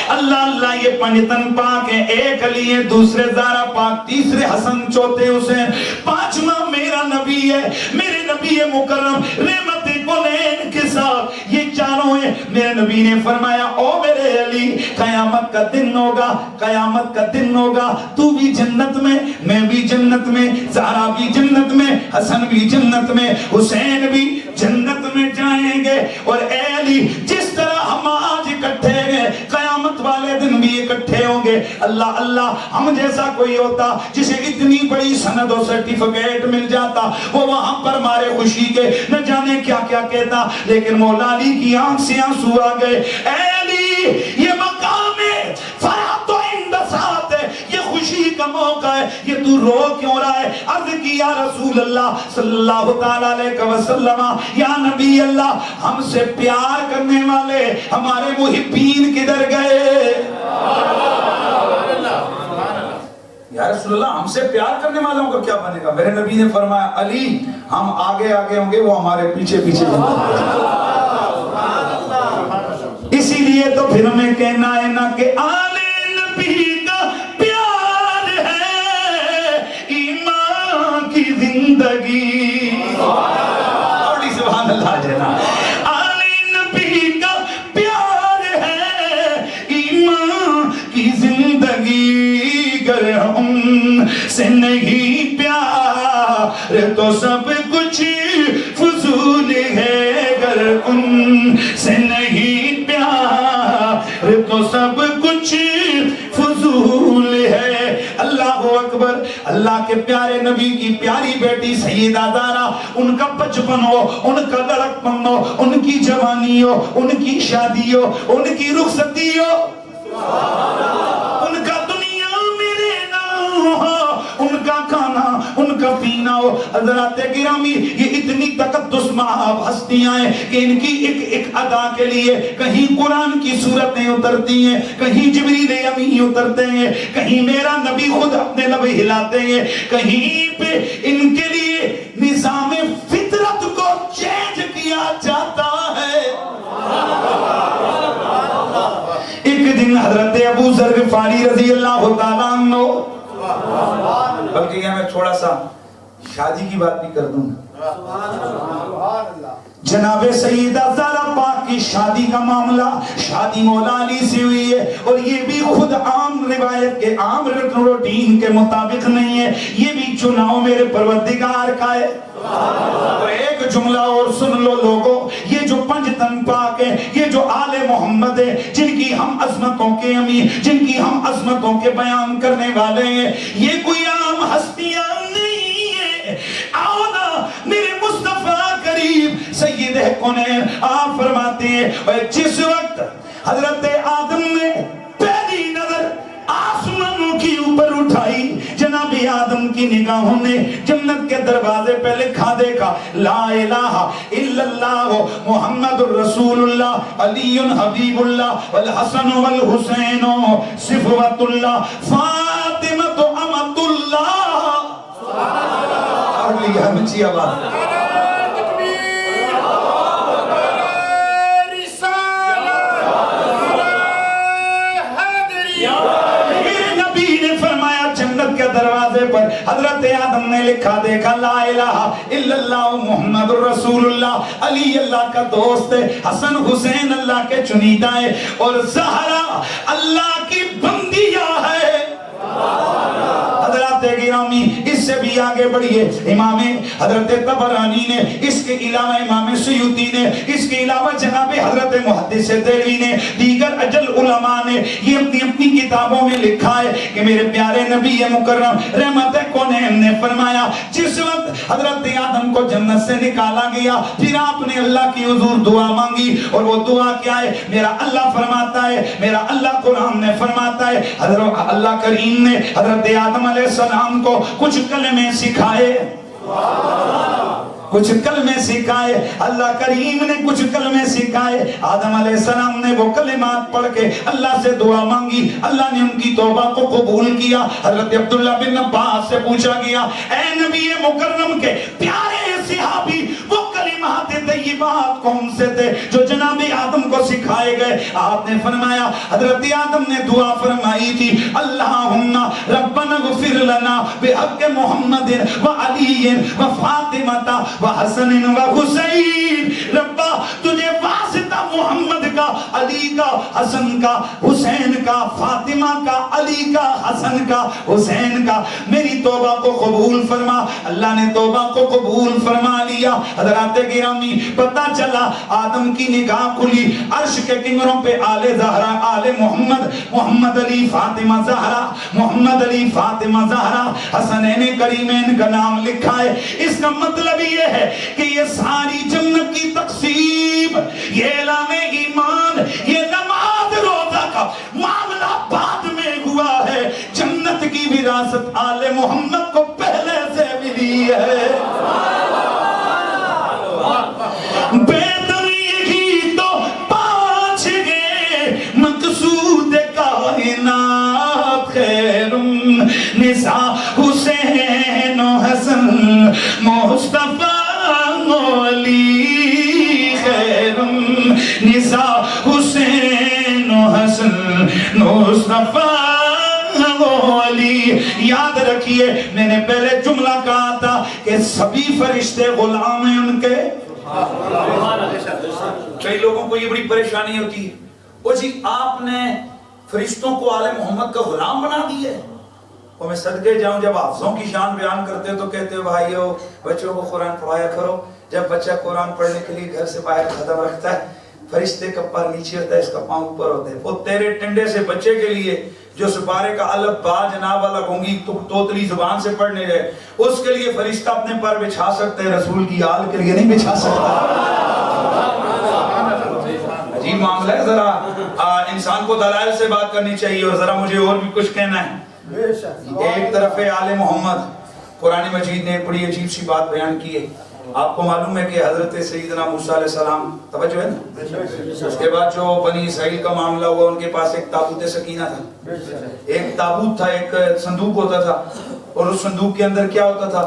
اللہ اللہ یہ 5 تن پاک ہیں, ایک علی ہے, دوسرے زہرا پاک, تیسرے حسن, چوتھے حسین, 5واں میرا نبی ہے, میرے نبی مکرم رحمت کونین کے ساتھ یہ 4 ہیں. میرے نبی نے فرمایا او میرے علی, قیامت کا دن ہوگا, قیامت کا دن ہوگا, تو بھی جنت میں, میں بھی جنت میں, زہرا بھی جنت میں, حسن بھی جنت میں, حسین بھی جنت میں جائیں گے. اور اے علی جس طرح ہم آج اکٹھے ہیں قیامت والے دن بھی اکٹھے ہوں گے. اللہ اللہ, ہم جیسا کوئی ہوتا جسے اتنی بڑی سند و سرٹیفکیٹ مل جاتا, وہ وہاں پر مارے خوشی کے نہ جانے کیا کیا کہتا, لیکن مولا علی کی آنکھ سے آنسو آ گئے. اے علی یہ مقام ہے, فرحت و اندسات ہے, یہ خوشی کا موقع ہے, یہ تو رو کیوں رہا ہے؟ عرض کی یا رسول اللہ صلی اللہ تعالیٰ علیہ وسلم, یا نبی اللہ, ہم سے پیار کرنے والے ہمارے محبین کدھر گئے؟ یا رسول اللہ ہم سے پیار کرنے والوں کا کیا بنے گا؟ میرے نبی نے فرمایا علی ہم آگے آگے ہوں گے, وہ ہمارے پیچھے پیچھے ہوں گے. اسی لیے تو پھر ہمیں کہنا ہے نا کہ آل نبی کا پیار ہے ایمان کی زندگی. اور سبحان اللہ جنا, آل نبی کا پیار ہے ایمان کی زندگی, گر ہم سے نہیں پیار تو سب کچھ فضول ہے, گر ان سے نہیں پیار تو سب کچھ فضول ہے. اللہ اکبر. اللہ کے پیارے نبی کی پیاری بیٹی سیدہ زہرا, ان کا بچپن ہو, ان کا لڑکپن ہو, ان کی جوانی ہو, ان کی شادی ہو, ان کی رخصتی ہو, ان کا دنیا میں رہنا ہو, ان کا کھانا, ان کا پینا ہو. حضرات گرامی یہ اتنی تقدس مآب ہستیاں ہیں کہ ان کی ایک ایک ادا کے لیے کہیں قرآن کی صورتیں اترتی ہیں, کہیں جبریل امی اترتے ہیں, کہیں میرا نبی خود اپنے لب ہلاتے ہیں, کہیں پہ ان کے لیے نظام فطرت کو چینج کیا جاتا ہے. ایک دن حضرت ابو ذر غفاری رضی اللہ تعالیٰ عنہ, بلکہ یہ میں تھوڑا سا شادی کی بات بھی کر دوں, جناب سیدہ زہرا پاک کی شادی کا معاملہ, شادی مولا علی سے ہوئی ہے, اور یہ بھی خود عام روایت کے, عام روٹین کے مطابق نہیں ہے, یہ بھی چناؤ میرے پروردگار کا ہے. تو ایک جملہ اور سن لو لوگوں, یہ جو 5 تن پاک ہیں, یہ جو آل محمد ہیں, جن کی ہم عظمتوں کے امیر, جن کی ہم عظمتوں کے بیان کرنے والے ہیں, یہ کوئی عام ہستیاں نہیں ہے. آؤ نا میرے مصطفیٰ کریم سید کونین, آپ فرماتے ہیں جس وقت حضرت آدم نے پہلی نظر آسمانوں کی اوپر اٹھائی, جناب آدم آدم کی نگاہوں نے جنت کے دروازے پہ لکھا دیکھا لا الہ الا اللہ محمد الرسول اللہ علی حبیب اللہ والحسن والحسین صفوت اللہ فاطمہ امۃ اللہ. اور لیا مچی آواز کے دروازے پر حضرت آدم نے لکھا دیکھا لا الہ الا اللہ محمد الرسول اللہ علی اللہ کا دوست ہے حسن حسین اللہ کے چنیدہ ہے اور زہرا اللہ کی بندیہ ہے. حضرات گرامی اس سے بھی آگے بڑھئے امام حضرت طبرانی نے اس کے علاوہ امام سیوطی نے اس کے علاوہ جناب حضرت محدث دہلوی نے دیگر اجل علماء نے یہ اپنی کتابوں میں لکھا ہے کہ میرے پیارے نبی مکرم رحمت کونین نے فرمایا جس وقت حضرت آدم کو جنت سے نکالا گیا پھر آپ نے اللہ کی حضور دعا مانگی اور وہ دعا کیا ہے میرا اللہ فرماتا ہے میرا اللہ قرآن نے فرماتا ہے حضرت اللہ کریم نے حضرت آدم علیہ السلام کو کچھ کلمے سکھائے کچھ کلمے سکھائے اللہ کریم نے کچھ کلمے سکھائے آدم علیہ السلام نے وہ کلمات پڑھ کے اللہ سے دعا مانگی اللہ نے ان کی توبہ کو قبول کیا. حضرت عبداللہ بن عباس سے پوچھا گیا اے نبی مکرم کے پیارے صحابی وہ کلمات طیبات کون سے تھے جو جناب آدم کو سکھائے گئے؟ آپ نے فرمایا حضرت آدم نے دعا فرمائی تھی اللہم ربنا اغفر لنا بحق محمد و علی و فاطمہ و حسن و حسین. ربا تجھے واسطہ محمد کا علی کا حسن کا حسین کا فاطمہ کا علی کا حسن کا حسین کا میری توبہ کو قبول فرما. اللہ نے توبہ کو قبول فرما لیا. حضرات گرامی پتہ چلا آدم کی نگاہ کھلی عرش کے کنگروں پہ آل زہرا آل محمد محمد علی فاطمہ زہرا محمد علی فاطمہ زہرا حسنین کریمین کا نام لکھا ہے. اس کا مطلب یہ ہے کہ یہ ساری جنت کی تقسیم یہ اعلان ایمان یہ نماز روزہ کا معاملہ بعد میں ہوا ہے. جنت کی وراثت آل محمد کو پہلے سے ملی ہے. بیدمی تو پانچ گئے مقصود کائنات خیر نساء حسین و حسن مصطفیٰ علی خیر نساء حسین و حسن مصطفیٰ علی. یاد رکھیے میں نے پہلے جملہ کہا تھا کہ سبھی فرشتے غلام ہیں ان کے. کئی لوگوں کو یہ بڑی پریشانی ہوتی ہے وہ جی آپ نے فرشتوں کو آل محمد کا غلام بنا دی ہے. اور میں صدقے جاؤں جب حافظوں کی شان بیان کرتے تو کہتے ہو بھائیو بچوں کو قرآن پڑھایا کرو. جب بچہ قرآن پڑھنے کے لیے گھر سے باہر قدم رکھتا ہے فرشتے کا پر نیچے ہوتا ہے اس کا پاؤں اوپر ہوتا ہے. وہ تیرے ٹنڈے سے بچے کے لیے جو سپارے کا الف با جناب والا گونگی توتلی زبان سے پڑھنے جائے اس کے لیے فرشتہ اپنے پر بچھا سکتے ہیں رسول کی آل کے لیے نہیں بچھا سکتا. عجیب معاملہ ہے. ذرا انسان کو دلائل سے بات کرنی چاہیے. اور ذرا مجھے اور بھی کچھ کہنا ہے. ایک طرف ہے آل محمد قرآن مجید نے بڑی عجیب سی بات بیان کی ہے. آپ کو معلوم ہے کہ حضرت سیدنا موسیٰ علیہ السلام توجہ ہے نا اس کے بعد جو بنی اسرائیل کا معاملہ ہوا ان کے پاس ایک تابوت سکینہ تھا. ایک تابوت تھا ایک صندوق ہوتا تھا اور اس صندوق کے اندر کیا ہوتا تھا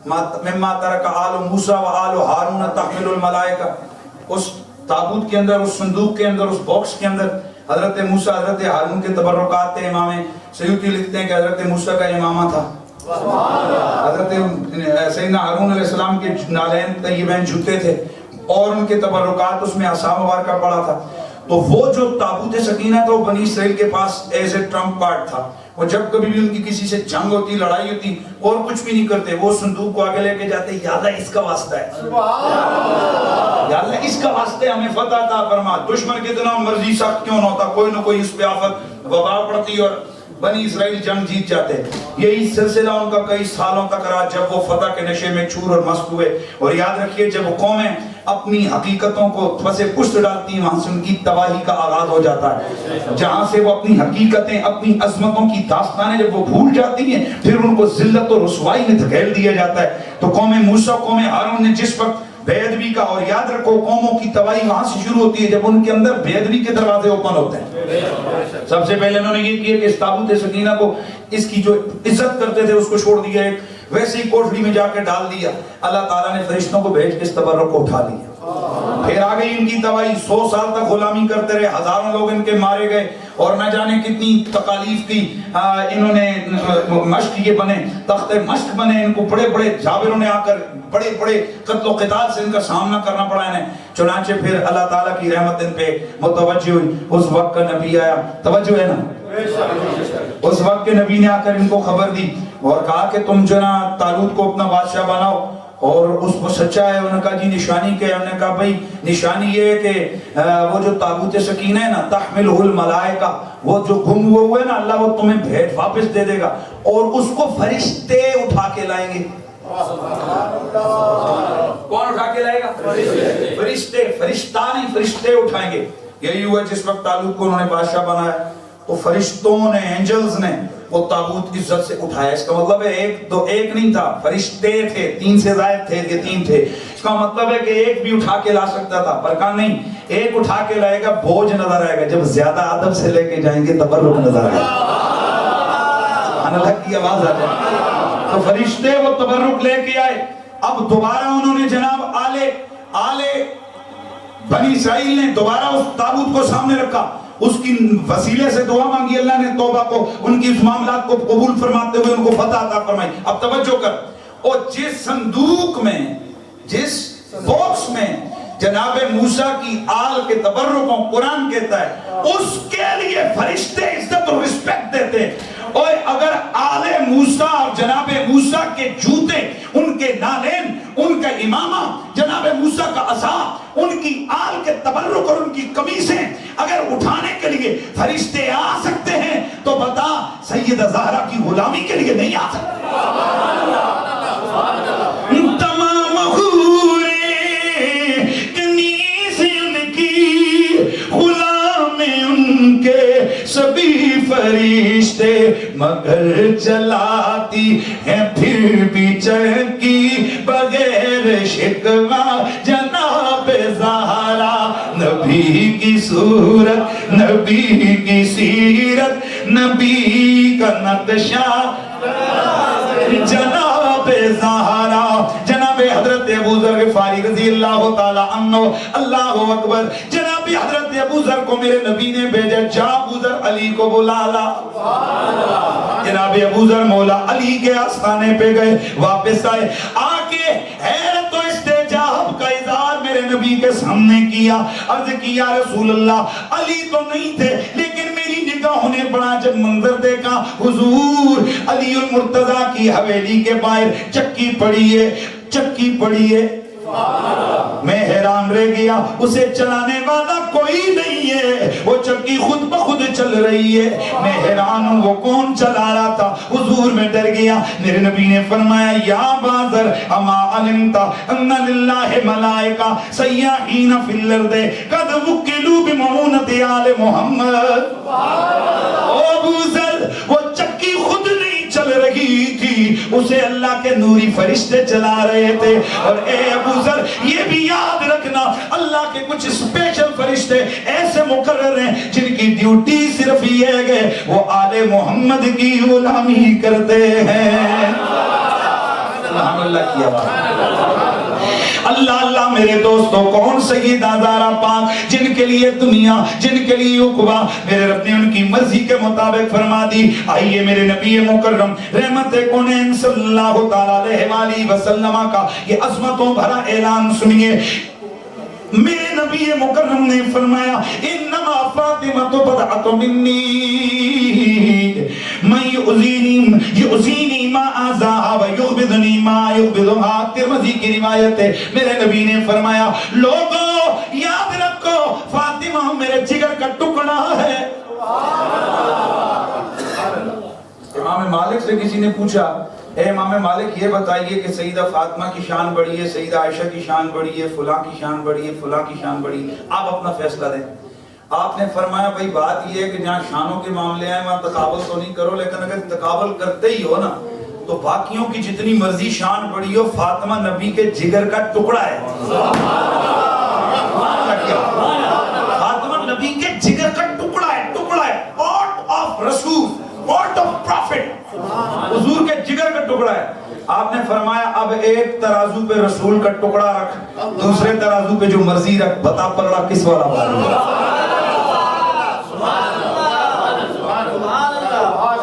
مما ترک آل موسیٰ و آل ہارون تحمل الملائکہ. اس تابوت کے اندر اس صندوق کے اندر اس باکس کے اندر حضرت موسیٰ حضرت ہارون کے تبرکات تھے. امام سیوطی لکھتے ہیں کہ حضرت موسیٰ کا امامہ تھا. حضرت سیدنا ہارون علیہ السلام کے نالین طیبین جوتے تھے اور ان کے تبرکات اس میں عصا مبارکہ پڑا تھا. تو وہ جو تابوت سکینہ تھا وہ بنی اسرائیل کے پاس ایز اے ٹرمپ کارڈ تھا. وہ جب کبھی بھی ان کی کسی سے جنگ ہوتی لڑائی ہوتی اور کچھ بھی نہیں کرتے وہ صندوق کو آگے لے کے جاتے یا اللہ اس کا واسطہ ہے یا اللہ اس کا واسطہ ہے ہمیں فتح عطا فرما. دشمن کتنا مرضی سخت کیوں نہ ہوتا کوئی نہ کوئی اس پہ آفت وبا پڑتی اور بنی اسرائیل جنگ جیت جاتے. یہی سلسلہ ان کا کئی سالوں تک رہا جب وہ فتح کے نشے میں چور اور مست ہوئے. اور یاد رکھیے جب وہ قومیں اپنی حقیقتوں کو پس پشت ڈالتی ہیں وہاں سے ان کی تباہی کا آغاز ہو جاتا ہے. جہاں سے وہ اپنی حقیقتیں اپنی عظمتوں کی داستانیں جب وہ بھول جاتی ہیں پھر ان کو ذلت و رسوائی میں دھکیل دیا جاتا ہے. تو قوم موسیٰ قوم ہارون نے جس وقت بے ادبی کا, اور یاد رکھو قوموں کی تباہی وہاں سے شروع ہوتی ہے جب ان کے اندر بے ادبی کے دروازے اوپن ہوتے ہیں. سب سے پہلے انہوں نے یہ کیا کہ اس تابوت سکینہ کو, اس کی جو عزت کرتے تھے اس کو چھوڑ دیا, ایک ویسے ہی کوٹھڑی میں جا کے ڈال دیا. اللہ تعالیٰ نے فرشتوں کو بھیج کے اس تبرک کو اٹھا لیا. پھر آ گئی ان کی تباہی, 100 سال تک غلامی کرتے رہے, ہزاروں لوگ ان کے مارے گئے, اور نہ جانے کتنی تکالیف کی. انہوں نے مشق یہ بنے, تخت مشق بنے, ان کو بڑے بڑے جابروں نے آ کر بڑے بڑے قتل و قتال سے ان کا سامنا کرنا پڑا انہیں. چنانچہ پھر اللہ تعالیٰ کی رحمت ان پہ متوجہ ہوئی. اس وقت کا نبی آیا, توجہ ہے نا, اس وقت کے نبی نے آ کر ان کو خبر دی اور کہا کہ تم جو نا طالوت کو اپنا بادشاہ بناؤ, اور اس کو سچا ہے. انہوں نے کہا جی نشانی کیا ہے؟ انہوں نے کہا بھئی نشانی یہ ہے کہ وہ جو تابوت سکینہ ہے نا, تحملہ الملائکہ, وہ جو گم ہوئے نا اللہ وہ تمہیں بھیٹ واپس دے دے گا, اور اس کو فرشتے اٹھا کے لائیں گے. کون اٹھا کے لائے گا؟ فرشتے, فرشتہ نہیں, فرشتے اٹھائیں گے. یہی ہوا جس وقت طالوت کو انہوں نے بادشاہ بنایا تو فرشتوں نے, اینجلز نے وہ تابوت عزت سے اٹھایا. اس کا مطلب ہے ایک نہیں تھا, فرشتے تھے, 3 سے زائد تھے, یہ 3 تھے. اس کا مطلب ہے کہ ایک بھی اٹھا کے لا سکتا تھا, پر کہا نہیں, ایک اٹھا کے لائے گا بوجھ نظر آئے گا, جب زیادہ ادب سے لے کے جائیں گے تبرک نظر آئے گا. سبحان اللہ کی آواز آ جائے. تو فرشتے وہ تبرک لے کے آئے. اب دوبارہ انہوں نے جناب آلے بنی اسرائیل نے دوبارہ اس تابوت کو سامنے رکھا, اس کی وسیلے سے دعا مانگی. اللہ نے توبہ کو, ان کی اس معاملات کو قبول فرماتے ہوئے ان کو فتح عطا فرمائی. اب توجہ کر, اور جس صندوق میں, جس باکس میں جناب موسیٰ کی آل کے تبرکوں قرآن کہتا ہے اس کے لیے فرشتے عزت اور رسپیکٹ دیتے ہیں. اور اگر آل موسیٰ اور جناب موسیٰ کے جوتے, ان کے نالین, ان کا امامہ, جناب موسیٰ کا عصا, ان کی آل کے تبرک اور ان کی قمیصیں اگر اٹھانے کے لیے فرشتے آ سکتے ہیں تو بتا سیدہ زہرا کی غلامی کے لیے نہیں آ سکتے. تمام حوریں کنیزیں ان کی, غلام ان کے سبھی فرشتے, مگر چلاتی ہیں پھر بھی چرکی بغیر شکوہ جناب زہرا. نبی کی صورت, نبی کی سیرت, نبی کا نقشہ جناب زہرا. جناب حضرت ابو ذر غفاری رضی اللہ تعالی عنہ, اللہ اکبر. جناب حضرت ابو ذر کو میرے نبی نے بھیجا, جا ابو ذر علی کو بلا لا. جناب ابو ذر مولا علی کے آستانے پہ گئے, واپس آئے, آکے حیرت و استعجاب کا اظہار میرے نبی کے سامنے کیا. عرض کیا رسول اللہ, علی تو نہیں تھے لیکن میری نگاہوں نے بڑا جب منظر دیکھا, حضور علی المرتضیٰ کی حویلی کے باہر چکی پڑی ہے, چکی پڑی ہے. میں حیران رہ گیا, اسے چلانے والا کوئی نہیں ہے, وہ چکی خود بخود چل رہی ہے. میں حیران ہوں وہ کون چلا رہا تھا. حضور میں ڈر گیا. میرے نبی نے فرمایا یا بازر اما علمتا ان للہ ملائکہ سیاحین فی الارض قد وکلوا بمعونۃ آل محمد. او ابو ذر, وہ چکی خود نہیں چل رہی تھی, اسے اللہ کے نوری فرشتے چلا رہے تھے. اور اے ابو ذر یہ بھی یاد رکھنا, اللہ کے کچھ اسپیشل فرشتے ایسے مقرر ہیں جن کی ڈیوٹی صرف یہ ہے کہ وہ آل محمد کی غلامی کرتے ہیں. سبحان اللہ کی آواز. اللہ اللہ میرے دوستوں, کون سیدہ زہرا پاک جن کے لیے دنیا, جن کے لیے عقبہ میرے رب نے ان کی مرضی کے مطابق فرما دی. آئیے میرے نبی مکرم رحمت کونین صلی اللہ تعالی علیہ وسلم کا یہ عظمتوں بھرا اعلان سنیے. میرے نبی مکرم نے فرمایا انما فاطمہ بضعۃ منی من یؤذینی ما آذاہا ویغبضنی ما یغبضہا. ترمذی کی روایت ہے. میرے نبی نے فرمایا لوگوں یاد رکھو فاطمہ میرے جگر کا ٹکڑا ہے. امام مالک سے کسی نے پوچھا اے امام مالک یہ بتائیے کہ سیدہ فاطمہ کی شان بڑی ہے, سیدہ عائشہ کی شان بڑی ہے, فلاں کی شان بڑی ہے, فلاں کی شان بڑی ہے, آپ اپنا فیصلہ دیں. آپ نے فرمایا بھائی بات یہ ہے کہ جہاں شانوں کے معاملے ہیں وہاں تقابل تو نہیں کرو, لیکن اگر تقابل کرتے ہی ہو نا تو باقیوں کی جتنی مرضی شان بڑی ہو, فاطمہ نبی کے جگر کا ٹکڑا ہے. فاطمہ نبی کے جگر کا ٹکڑا ہے, پارٹ آف رسول, پارٹ آف پروفٹ, حضور کے جگر کا ٹکڑا ہے. آپ نے فرمایا اب ایک ترازو پہ رسول کا ٹکڑا رکھ, دوسرے ترازو پہ جو مرضی رکھ, بتا پلڑا کس والا بات.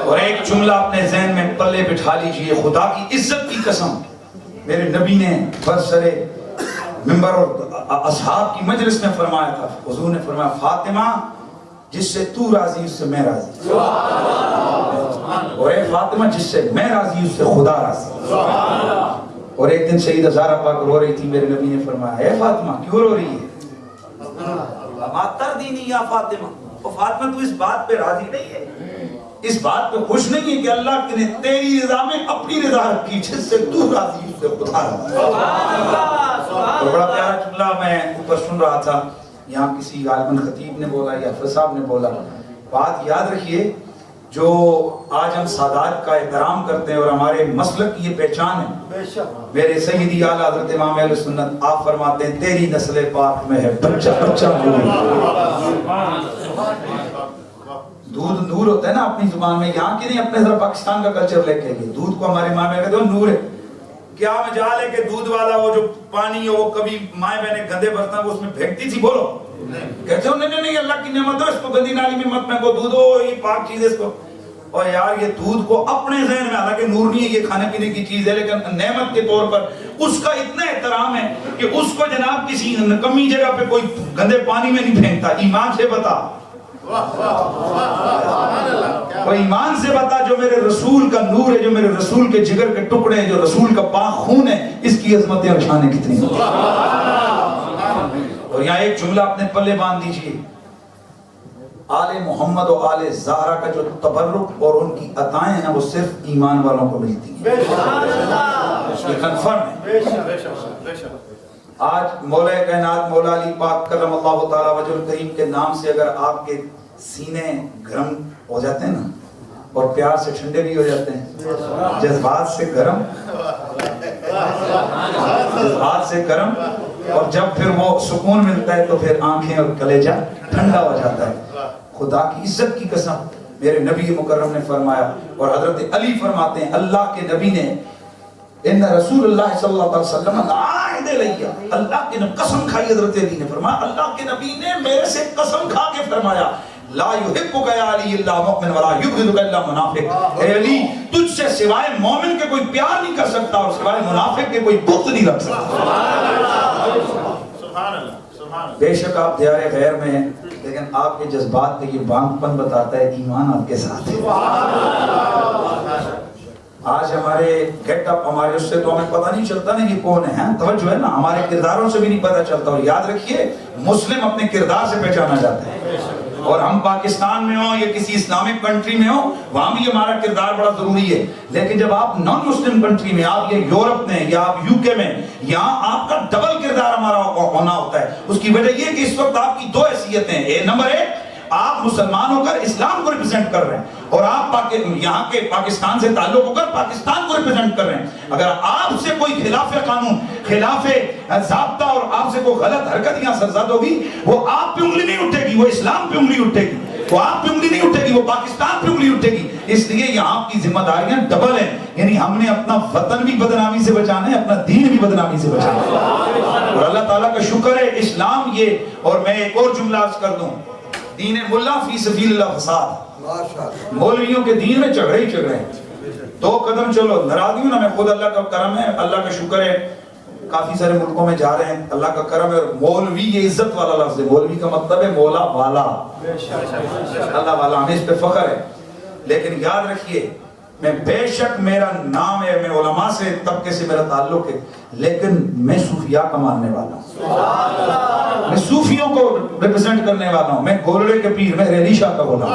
اور ایک جملہ اپنے ذہن میں پلے بٹھا لیجئے, خدا کی عزت کی قسم میرے نبی نے برسرے منبر اور اصحاب کی مجلس میں فرمایا تھا, حضور نے فرمایا فاطمہ جس سے تو راضی اس سے میں راضی, اور اے فاطمہ جس سے میں راضی اس سے خدا راضی. اور ایک دن سیدہ زہرا پاک رو رہی تھی, میرے نبی نے فرمایا اے فاطمہ کیوں رو رہی ہے؟ ما تردینی یا فاطمہ, او فاطمہ تو اس بات پہ راضی نہیں ہے, اس بات پہ خوش نہیں ہے کہ اللہ نے تیری رضا میں اپنی رضا رکھی, جس سے تو راضی اس سے خدا راضی. تو بڑا پیارا جملہ میں اوپر سن رہا تھا, یہاں کسی عالم خطیب نے بولا یا حافظ صاحب نے بولا, بات یاد رکھیے جو آج ہم سادات کا احترام کرتے ہیں اور ہمارے مسلک کی یہ پہچان ہے. میرے سیدی اعلیٰ حضرت امام اہل سنت آپ فرماتے ہیں تیری نسل پاک میں ہے بچہ بچہ دودھ نور ہوتا ہے نا اپنی زبان میں, یہاں کی نہیں اپنے ذرا پاکستان کا کلچر لے کے گئے. دودھ کو ہمارے ماں میں کہتے ہیں نور ہے. کیا مجال ہے کہ دودھ والا وہ جو پانی ہو وہ کبھی مائیں بہنیں گندے برتن وہ اس میں پھینکتی تھی, بولو کہتے ہو نہیں اللہ کی نعمت ہو, اس کو گندی نالی میں مت پھینکو, دودھ ہو یہ پاک چیز ہے اس کو. اور یار یہ دودھ کو اپنے ذہن میں, حالانکہ نور نہیں ہے یہ کھانے پینے کی چیز ہے, لیکن نعمت کے طور پر اس کا اتنا احترام ہے کہ اس کو جناب کسی نکمی جگہ پہ کوئی گندے پانی میں نہیں پھینکتا. ایمان سے بتا, وہ ایمان سے بتا جو میرے رسول کا نور ہے, جو میرے رسول کے جگر کے ٹکڑے ہیں, جو رسول کا پاک خون ہے, اس کی عظمتیں اور شانیں کتنی ہیں. اور یہاں ایک جملہ اپنے پلے باندھ دیجئے, آل محمد و آل زہرا کا جو تبرک اور ان کی عطائیں ہیں وہ صرف ایمان والوں کو ملتی ہیں, یہ کنفرم ہے. آج مولا کائنات مولا علی پاک کرم اللہ تعالی وجہ الکریم کے نام سے اگر آپ کے سینے گرم ہو جاتے ہیں نا, اور پیار سے ٹھنڈے بھی ہو جاتے ہیں, جذبات سے گرم, جذبات سے گرم, اور جب پھر وہ سکون ملتا ہے تو پھر آنکھیں اور کلیجہ ٹھنڈا ہو جاتا ہے. خدا کی عزت کی قسم میرے نبی مکرم نے فرمایا, اور حضرت علی فرماتے ہیں اللہ کے نبی نے ان رسول اللہ صلی اللہ علیہ وسلم اللہ کی قسم کھائی, حضرت علی نے فرمایا اللہ کے نبی نے میرے سے قسم کھا کے فرمایا لا یحبک یا علی اللہ مؤمن ولا یبغضک الا منافق, اے علی تجھ سے سوائے مومن کے کوئی پیار نہیں کر سکتا اور سوائے منافق کے کوئی بغض نہیں رکھ سکتا. بے شک آپ دیار غیر میں ہیں, لیکن آپ کے جذبات کا یہ بانگ پن بتاتا ہے ایمان آپ کے ساتھ ہے. آج ہمارے گیٹ اپ ہمارے اس سے تو ہمیں پتہ نہیں چلتا نا یہ کون ہے, توجہ ہے نا, ہمارے کرداروں سے بھی نہیں پتہ چلتا. اور یاد رکھیے مسلم اپنے کردار سے پہچانا جاتا ہے, اور ہم پاکستان میں ہوں یا کسی اسلامک کنٹری میں ہوں وہاں بھی ہمارا کردار بڑا ضروری ہے, لیکن جب آپ نان مسلم کنٹری میں, آپ یہ یورپ میں یا آپ یو کے میں, یہاں آپ کا ڈبل کردار ہمارا ہونا ہوتا ہے. اس کی وجہ یہ کہ اس وقت آپ کی دو حیثیتیں ہیں, نمبر ایک آپ مسلمان ہو کر اسلام کو ریپرزینٹ کر رہے ہیں, اور آپ یہاں کے پاکستان سے تعلق ہو کر پاکستان کو ریپرزینٹ کر رہے ہیں. اگر آپ سے کوئی خلاف قانون, خلاف ضابطہ اور آپ سے کوئی غلط حرکت یہاں سرزد ہوگی, وہ آپ پہ انگلی نہیں اٹھے گی, وہ اسلام پہ انگلی اٹھے گی, وہ آپ پہ انگلی نہیں اٹھے گی, وہ پاکستان پہ انگلی اٹھے گی. اس لیے یہاں آپ کی ذمہ داریاں ڈبل ہیں, یعنی ہم نے اپنا وطن بھی بدنامی سے بچانا ہے, اپنا دین بھی بدنامی سے بچانا ہے. اور اللہ تعالیٰ کا شکر ہے اسلام یہ. اور میں ایک اور جملہ عرض کر دوں, دین ملا فی سبیل اللہ فساد, مولویوں کے دین میں جھگڑے ہی چل رہے ہیں. 2 قدم چلو, ناراضی ہوں نا میں, خود اللہ کا کرم ہے, اللہ کا شکر ہے, کافی سارے ملکوں میں جا رہے ہیں, اللہ کا کرم ہے. اور مولوی یہ عزت والا لفظ ہے, مولوی کا مطلب ہے مولا والا, اللہ والا, ہمیں اس پہ فخر ہے. لیکن یاد رکھیے میں بے شک میرا نام ہے, میں علماء سے طبقے سے میرا تعلق ہے, لیکن میں صوفیاء کا ماننے والا ہوں, میں صوفیوں کو ریپرزینٹ کرنے والا ہوں, میں گولڑے کے پیر, میں ریلی شاہ کا غلام,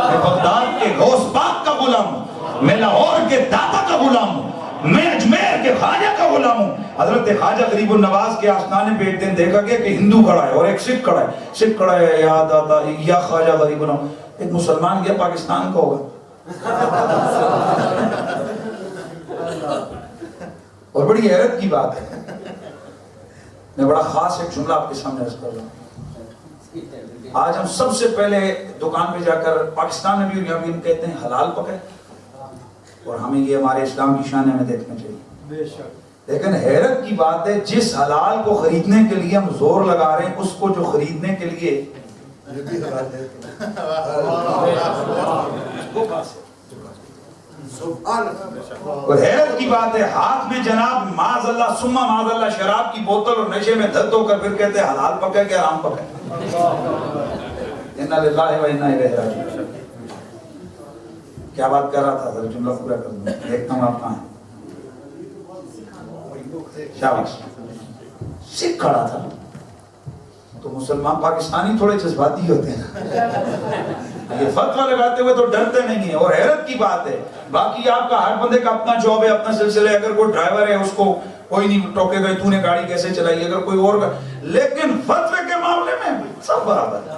میں بغداد کے غوث پاک کا غلام غلام ہوں، میں لاہور کے داتا کا غلام ہوں، میں اجمیر کے خواجہ کا غلام ہوں۔ حضرت خواجہ غریب النواز کے آستانے پہ ایک دن دیکھا گیا کہ ہندو کھڑا ہے اور ایک سکھ کھڑا ہے، سکھ کھڑا ہے یا داتا یا خواجہ غریب النواز، ایک مسلمان گیا پاکستان کا ہوگا اور بڑی حیرت کی بات ہے، میں بڑا خاص ایک جملہ آپ کے سامنے عرض کر رہا ہوں۔ آج ہم سب سے پہلے دکان پہ جا کر پاکستان میں بھی یہاں بھی ہم کہتے ہیں حلال پکے، اور ہمیں یہ ہمارے اسلام کی شان ہمیں دیکھنا چاہیے۔ لیکن حیرت کی بات ہے جس حلال کو خریدنے کے لیے ہم زور لگا رہے ہیں اس کو جو خریدنے کے لیے اور حیرت کی بات ہے ہاتھ میں جناب معاذ اللہ ثم معاذ اللہ شراب کی بوتل اور نشے میں دھت ہو کر پھر کہتے ہیں حلال پکا کہ حرام پکا۔ انا للہ و انا الیہ راجعون۔ کیا بات کر رہا تھا، ذرا جملہ پورا کر دوں، دیکھتا ہوں آپ کہاں ہیں۔ شاباش، سکھ کھڑا تھا تو مسلمان پاکستانی تھوڑے جذباتی ہوتے ہیں، یہ فتویٰ لگاتے ہوئے تو ڈرتے نہیں ہیں، اور حیرت کی بات ہے باقی آپ کا ہر بندے کا اپنا جاب ہے، اپنا سلسلہ ہے، اگر کوئی ڈرائیور ہے اس کو کوئی نہیں ٹوکے گا تو نے گاڑی کیسے چلائی، اگر کوئی اور لیکن فتوے کے معاملے میں سب برابر ہے،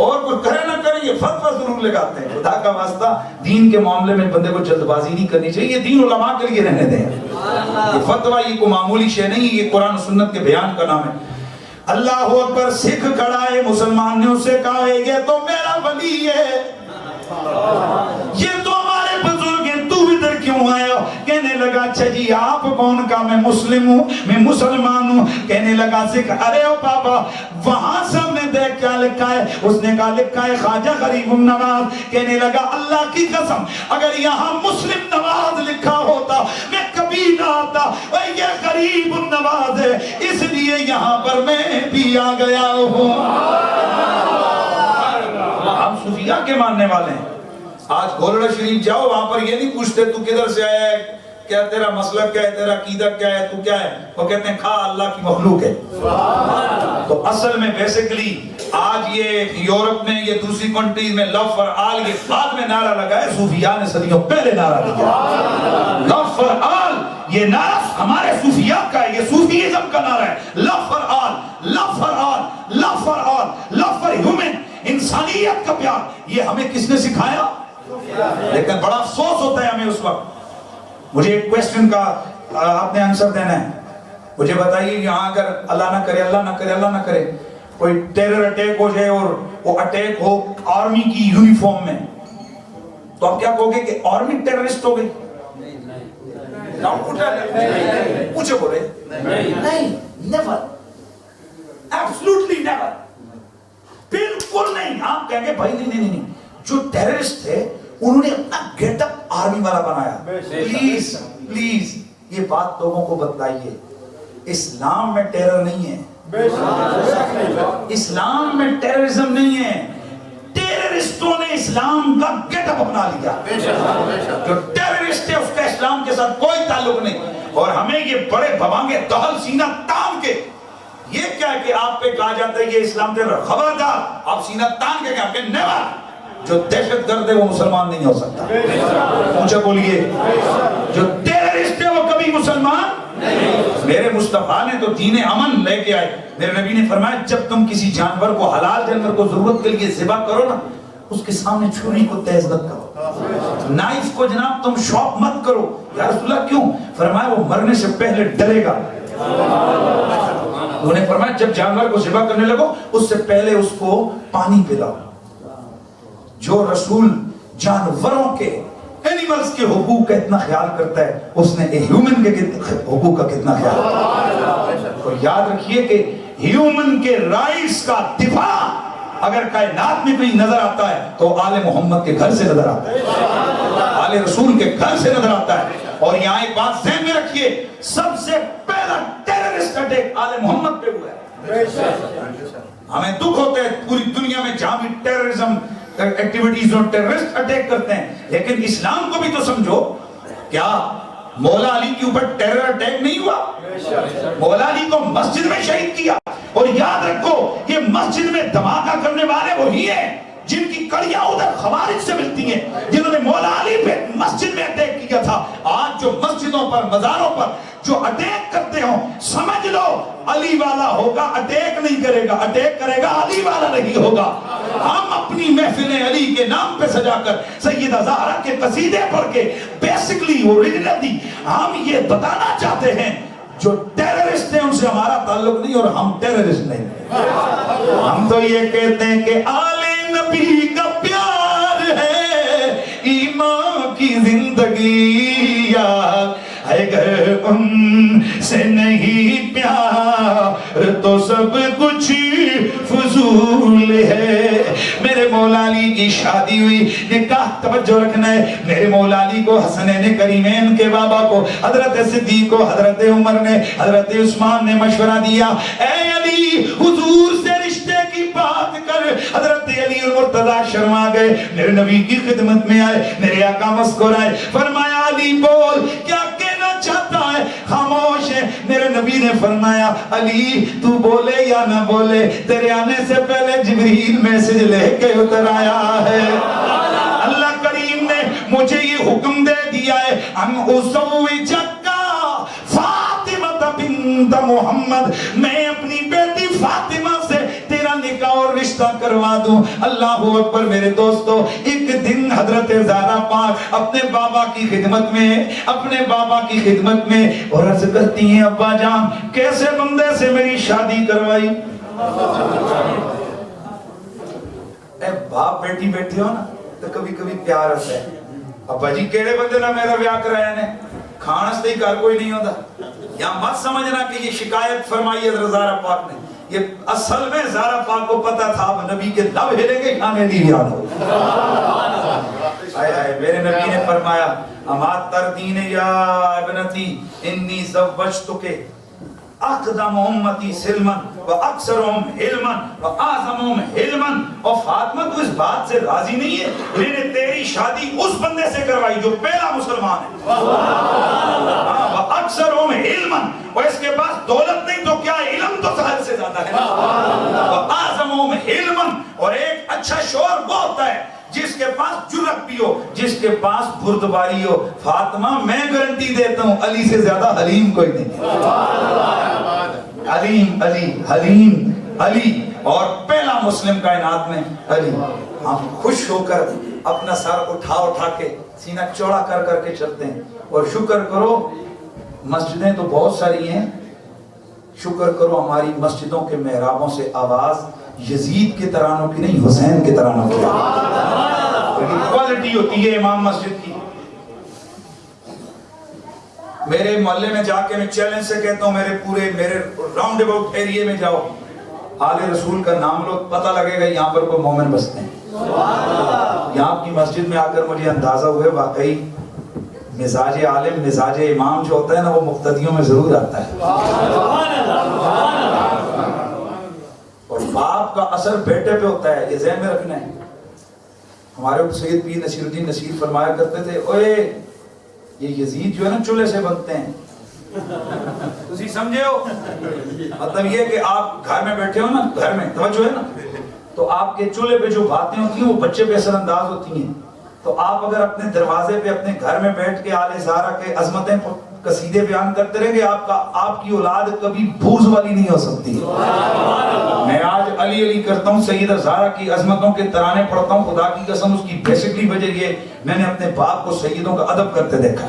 اور کوئی کرے نہ کرے یہ فتویٰ ضرور لگاتے ہیں۔ خدا کا واسطہ دین کے معاملے میں بندے کو جلد بازی نہیں کرنی چاہیے، یہ دین علماء کے لیے رہنے دیں، یہ فتویٰ یہ کوئی معمولی شے نہیں، یہ قرآن و سنت کے بیان کا نام ہے۔ اللہ اکبر، سکھ کھڑا ہے، مسلمان نے اسے کہا ہے یہ تو میرا ولی ہے، یہ تو ہمارے بزرگ ہیں، تو ادھر کیوں آیا؟ کہنے لگا اچھا جی آپ کون؟ کا میں مسلم ہوں، میں مسلمان ہوں۔ کہنے لگا سکھ ارے او بابا وہاں سب نے دیکھ کیا لکھا ہے؟ اس نے کہا لکھا ہے خواجہ غریب النواز۔ کہنے لگا اللہ کی قسم اگر یہاں مسلم نواز لکھا ہوتا میں کبھی نہ آتا، یہ غریب النواز ہے اس لیے یہاں پر میں بھی آ گیا ہوں۔ ہم صوفیاء کے ماننے والے ہیں، آج گولڑا شریف جاؤ وہاں پر یہ نہیں پوچھتے تو کدھر سے آیا ہے، کیا تیرا مسلک کیا ہے، تیرا عقیدہ کیا ہے، تو کیا ہے، وہ کہتے ہیں کھا اللہ کی مخلوق ہے۔ تو اصل میں بیسیکلی آج یہ یورپ میں یہ دوسری کنٹریز میں لو فار آل یہ بعد میں نعرہ لگا ہے، صوفیاء نے صدیوں پہلے نعرہ دیا۔ لو فار آل یہ نعرہ ہمارے صوفیاء کا ہے، یہ صوفیزم کا نعرہ ہے، love for all, love for all, love for all, love for human, انسانیت کا پیار، یہ ہمیں کس نے سکھایا؟ لیکن بڑا افسوس ہوتا ہے ہمیں اس وقت۔ مجھے ایک کویسچن کا آپ نے آنسر دینا ہے، مجھے بتائیے یہاں اگر اللہ نہ کرے اللہ نہ کرے اللہ نہ کرے کوئی ٹیرر اٹیک ہو جائے اور وہ اٹیک ہو آرمی کی یونیفارم میں، تو آپ کیا کہو گے کہ آرمی ٹیررسٹ ہو گئی؟ پوچھے بولے نہیں، نیور، ایبسلوٹلی نیور، بالکل نہیں۔ آپ کہیں گے بھائی نہیں، جو ٹیررسٹ تھے انہوں نے اپنا گیٹ اپ آرمی والا بنایا۔ پلیز پلیز یہ بات لوگوں کو بتلائیے، اسلام میں ٹیرر نہیں ہے، اسلام میں ٹیررزم نہیں ہے، ٹیررسٹوں نے اسلام کا گیٹ اپ اپنا لیا۔ جو ٹیررسٹ ہے اس کا اسلام کے ساتھ کوئی تعلق نہیں، اور ہمیں یہ بڑے بھوانگے دہل سینہ تان کے یہ کیا ہے کہ آپ پہ کہا جاتا ہے یہ اسلام ٹیرر، خبردار آپ سینہ تان کے کہ نیور، جو دہشت گرد ہے وہ مسلمان نہیں ہو سکتا۔ مجھے بولیے جو ٹیررسٹ ہے وہ کبھی مسلمان نہیں۔ میرے مصطفیٰ نے تو دین امن لے کے آئے، میرے نبی نے فرمایا جب تم کسی جانور کو حلال جانور کو ضرورت کے لیے ذبح کرو نا، اس کے سامنے چھری کو تیز مت کرو، نائف کو جناب تم شارپ مت کرو۔ یا رسول اللہ کیوں؟ فرمایا وہ مرنے سے پہلے ڈرے گا۔ انہوں نے فرمایا جب جانور کو ذبح کرنے لگو اس سے پہلے اس کو پانی پلاؤ۔ جو رسول جانوروں کے اینیملز کے حقوق کا اتنا خیال کرتا ہے، اس نے ہیومن کے حقوق کا کتنا خیال کرتا ہے۔ تو یاد رکھیے کہ ہیومن کے رائٹس کا دفاع اگر کائنات میں کہیں نظر آتا ہے تو آل محمد کے گھر سے نظر آتا ہے، آل رسول کے گھر سے نظر آتا ہے۔ اور یہاں ایک بات ذہن میں رکھیے، سب سے پہلا ٹیررسٹ اٹیک آل محمد پہ ہوا ہے۔ ہمیں دکھ ہوتا ہے پوری دنیا میں جہاں بھی ٹیررزم ایکٹیویٹیز اور ٹیررسٹ اٹیک کرتے ہیں، لیکن اسلام کو بھی تو سمجھو۔ کیا مولا علی کے اوپر ٹیرر اٹیک نہیں ہوا؟ مولا علی کو مسجد میں شہید کیا، اور یاد رکھو یہ مسجد میں دھماکہ کرنے والے وہی ہیں جن کی کی کڑیاں ادھر خوارج سے ملتی ہیں جنہوں نے مولا علی پہ مسجد میں اٹیک کیا تھا. آج جو مسجدوں پر مزاروں پر جو اٹیک کرتے ہوں, سمجھ لو علی والا ہوگا, اٹیک نہیں کرے گا, اٹیک کرے گا علی والا نہیں ہوگا. ہم اپنی محفلیں علی کے نام پہ سجا کر سیدہ زہرا کے قصیدے پڑھ کے بیسکلی اوریجنلی ہم یہ بتانا چاہتے ہیں جو ٹیررسٹ ہیں ان سے ہمارا تعلق نہیں اور ہم ٹیررسٹ نہیں. ہم تو یہ کہتے ہیں کہ آل نبی کا پیار ہے ایمان کی زندگی, اگر ان سے نہیں پیار تو سب کچھ فضول ہے. میرے مولا علی کی شادی ہوئی, نکاح توجہ رکھنا ہے, میرے مولا علی کو حسنین کریمین کے بابا کو حضرت صدیق کو حضرت عمر نے حضرت عثمان نے مشورہ دیا, اے علی حضور سے رشتے کی بات کر. حضرت علی المرتضیٰ شرما گئے, میرے نبی کی خدمت میں آئے, میرے آقا مسکرائے, فرمایا علی بول کیا کہنا چاہتا ہے, خاموش ہے. میرے نبی نے فرمایا علی تو بولے یا نہ بولے, تیرے آنے سے پہلے جبریل میسج لے کے اتر آیا ہے. اللہ کریم نے مجھے یہ حکم دے دیا ہے ان ازوجک فاطمہ بنت محمد, میں اپنی بیٹی فاطمہ سے تیرا نکاح اور رشتہ کروا دوں. اللہ اکبر. میرے دوستو, ایک دن حضرت زہرا پاک اپنے بابا کی خدمت میں اور عرض کرتی ہیں ابا جان کیسے بندے سے میری شادی کروائی. اے باپ بیٹی بیٹھے ہو نا تو کبھی کبھی پیار ہوتا ہے. ابا جی کیڑے بندے نہ میرا بیاہ کرایا نے, کھانس تے گھر کوئی نہیں ہوتا. یا مت سمجھنا کہ یہ شکایت فرمائی حضرت زہرا پاک نے, یہ اصل میں زہرا پاک کو پتا تھا نبی کے لب ہلیں گے کھانے نہیں یاد ہو. میرے نبی نے فرمایا اما تردین یا ابنتی انی زوجتک اقدم امتی سلمن و اکثرهم حلمن و اعظمهم حلمن. اور فاطمہ تو اس بات سے راضی نہیں ہے, میں نے تیری شادی اس بندے سے کروائی جو پہلا مسلمان ہے, و اکثرهم حلمن, اور اس کے پاس دولت نہیں تو کیا علم تو سہل سے زیادہ ہے, و اعظمهم حلمن, اور ایک اچھا شوہر وہ ہوتا ہے جس کے پاس جرأت بھی ہو, جس کے پاس بردباری ہو. فاطمہ میں گارنٹی دیتا ہوں علی سے زیادہ حلیم کوئی نہیں. حلیم علی, حلیم علی, اور پہلا مسلم کائنات میں علی. ہم خوش ہو کر اپنا سر اٹھا کے سینہ چوڑا کر کے چلتے ہیں. اور شکر کرو مسجدیں تو بہت ساری ہیں, شکر کرو ہماری مسجدوں کے محرابوں سے آواز یزید کے ترانوں کی نہیں حسین کے ترانوں کی کوالٹی ہوتی ہے امام مسجد کی. میرے محلے میں جا کے میں چیلنج سے کہتا ہوں, میرے راؤنڈ اباؤٹ ایریے میں جاؤ, آل رسول کا نام لو, پتہ لگے گا یہاں پر کوئی مومن بستے ہیں. یہاں کی مسجد میں آ کر مجھے اندازہ ہوئے واقعی مزاج عالم مزاج امام جو ہوتا ہے نا وہ مقتدیوں میں ضرور آتا ہے. اور باپ کا اثر بیٹے پہ ہوتا ہے, یہ ذہن میں رکھنا ہے. ہمارے سید پیر نصیر الدین نصیر فرمایا کرتے تھے, اوے یہ یزید جو ہے نا چولہے سے بنتے ہیں. تسی سمجھے ہو مطلب یہ کہ آپ گھر میں بیٹھے ہو نا, گھر میں توجہ ہے نا, تو آپ کے چولہے پہ جو باتیں ہوتی ہیں وہ بچے پہ اثر انداز ہوتی ہیں. تو آپ اگر اپنے دروازے پہ اپنے گھر میں بیٹھ کے آل زہرا کے عظمتیں قصیدے بیان کرتے رہیں گے, آپ کی اولاد کبھی بوجھ والی نہیں ہو سکتی. میں آج علی علی کرتا ہوں, سیدہ زہرا کی عظمتوں کے ترانے پڑھتا ہوں, خدا کی قسم اس کی بیسکلی وجہ یہ میں نے اپنے باپ کو سیدوں کا ادب کرتے دیکھا,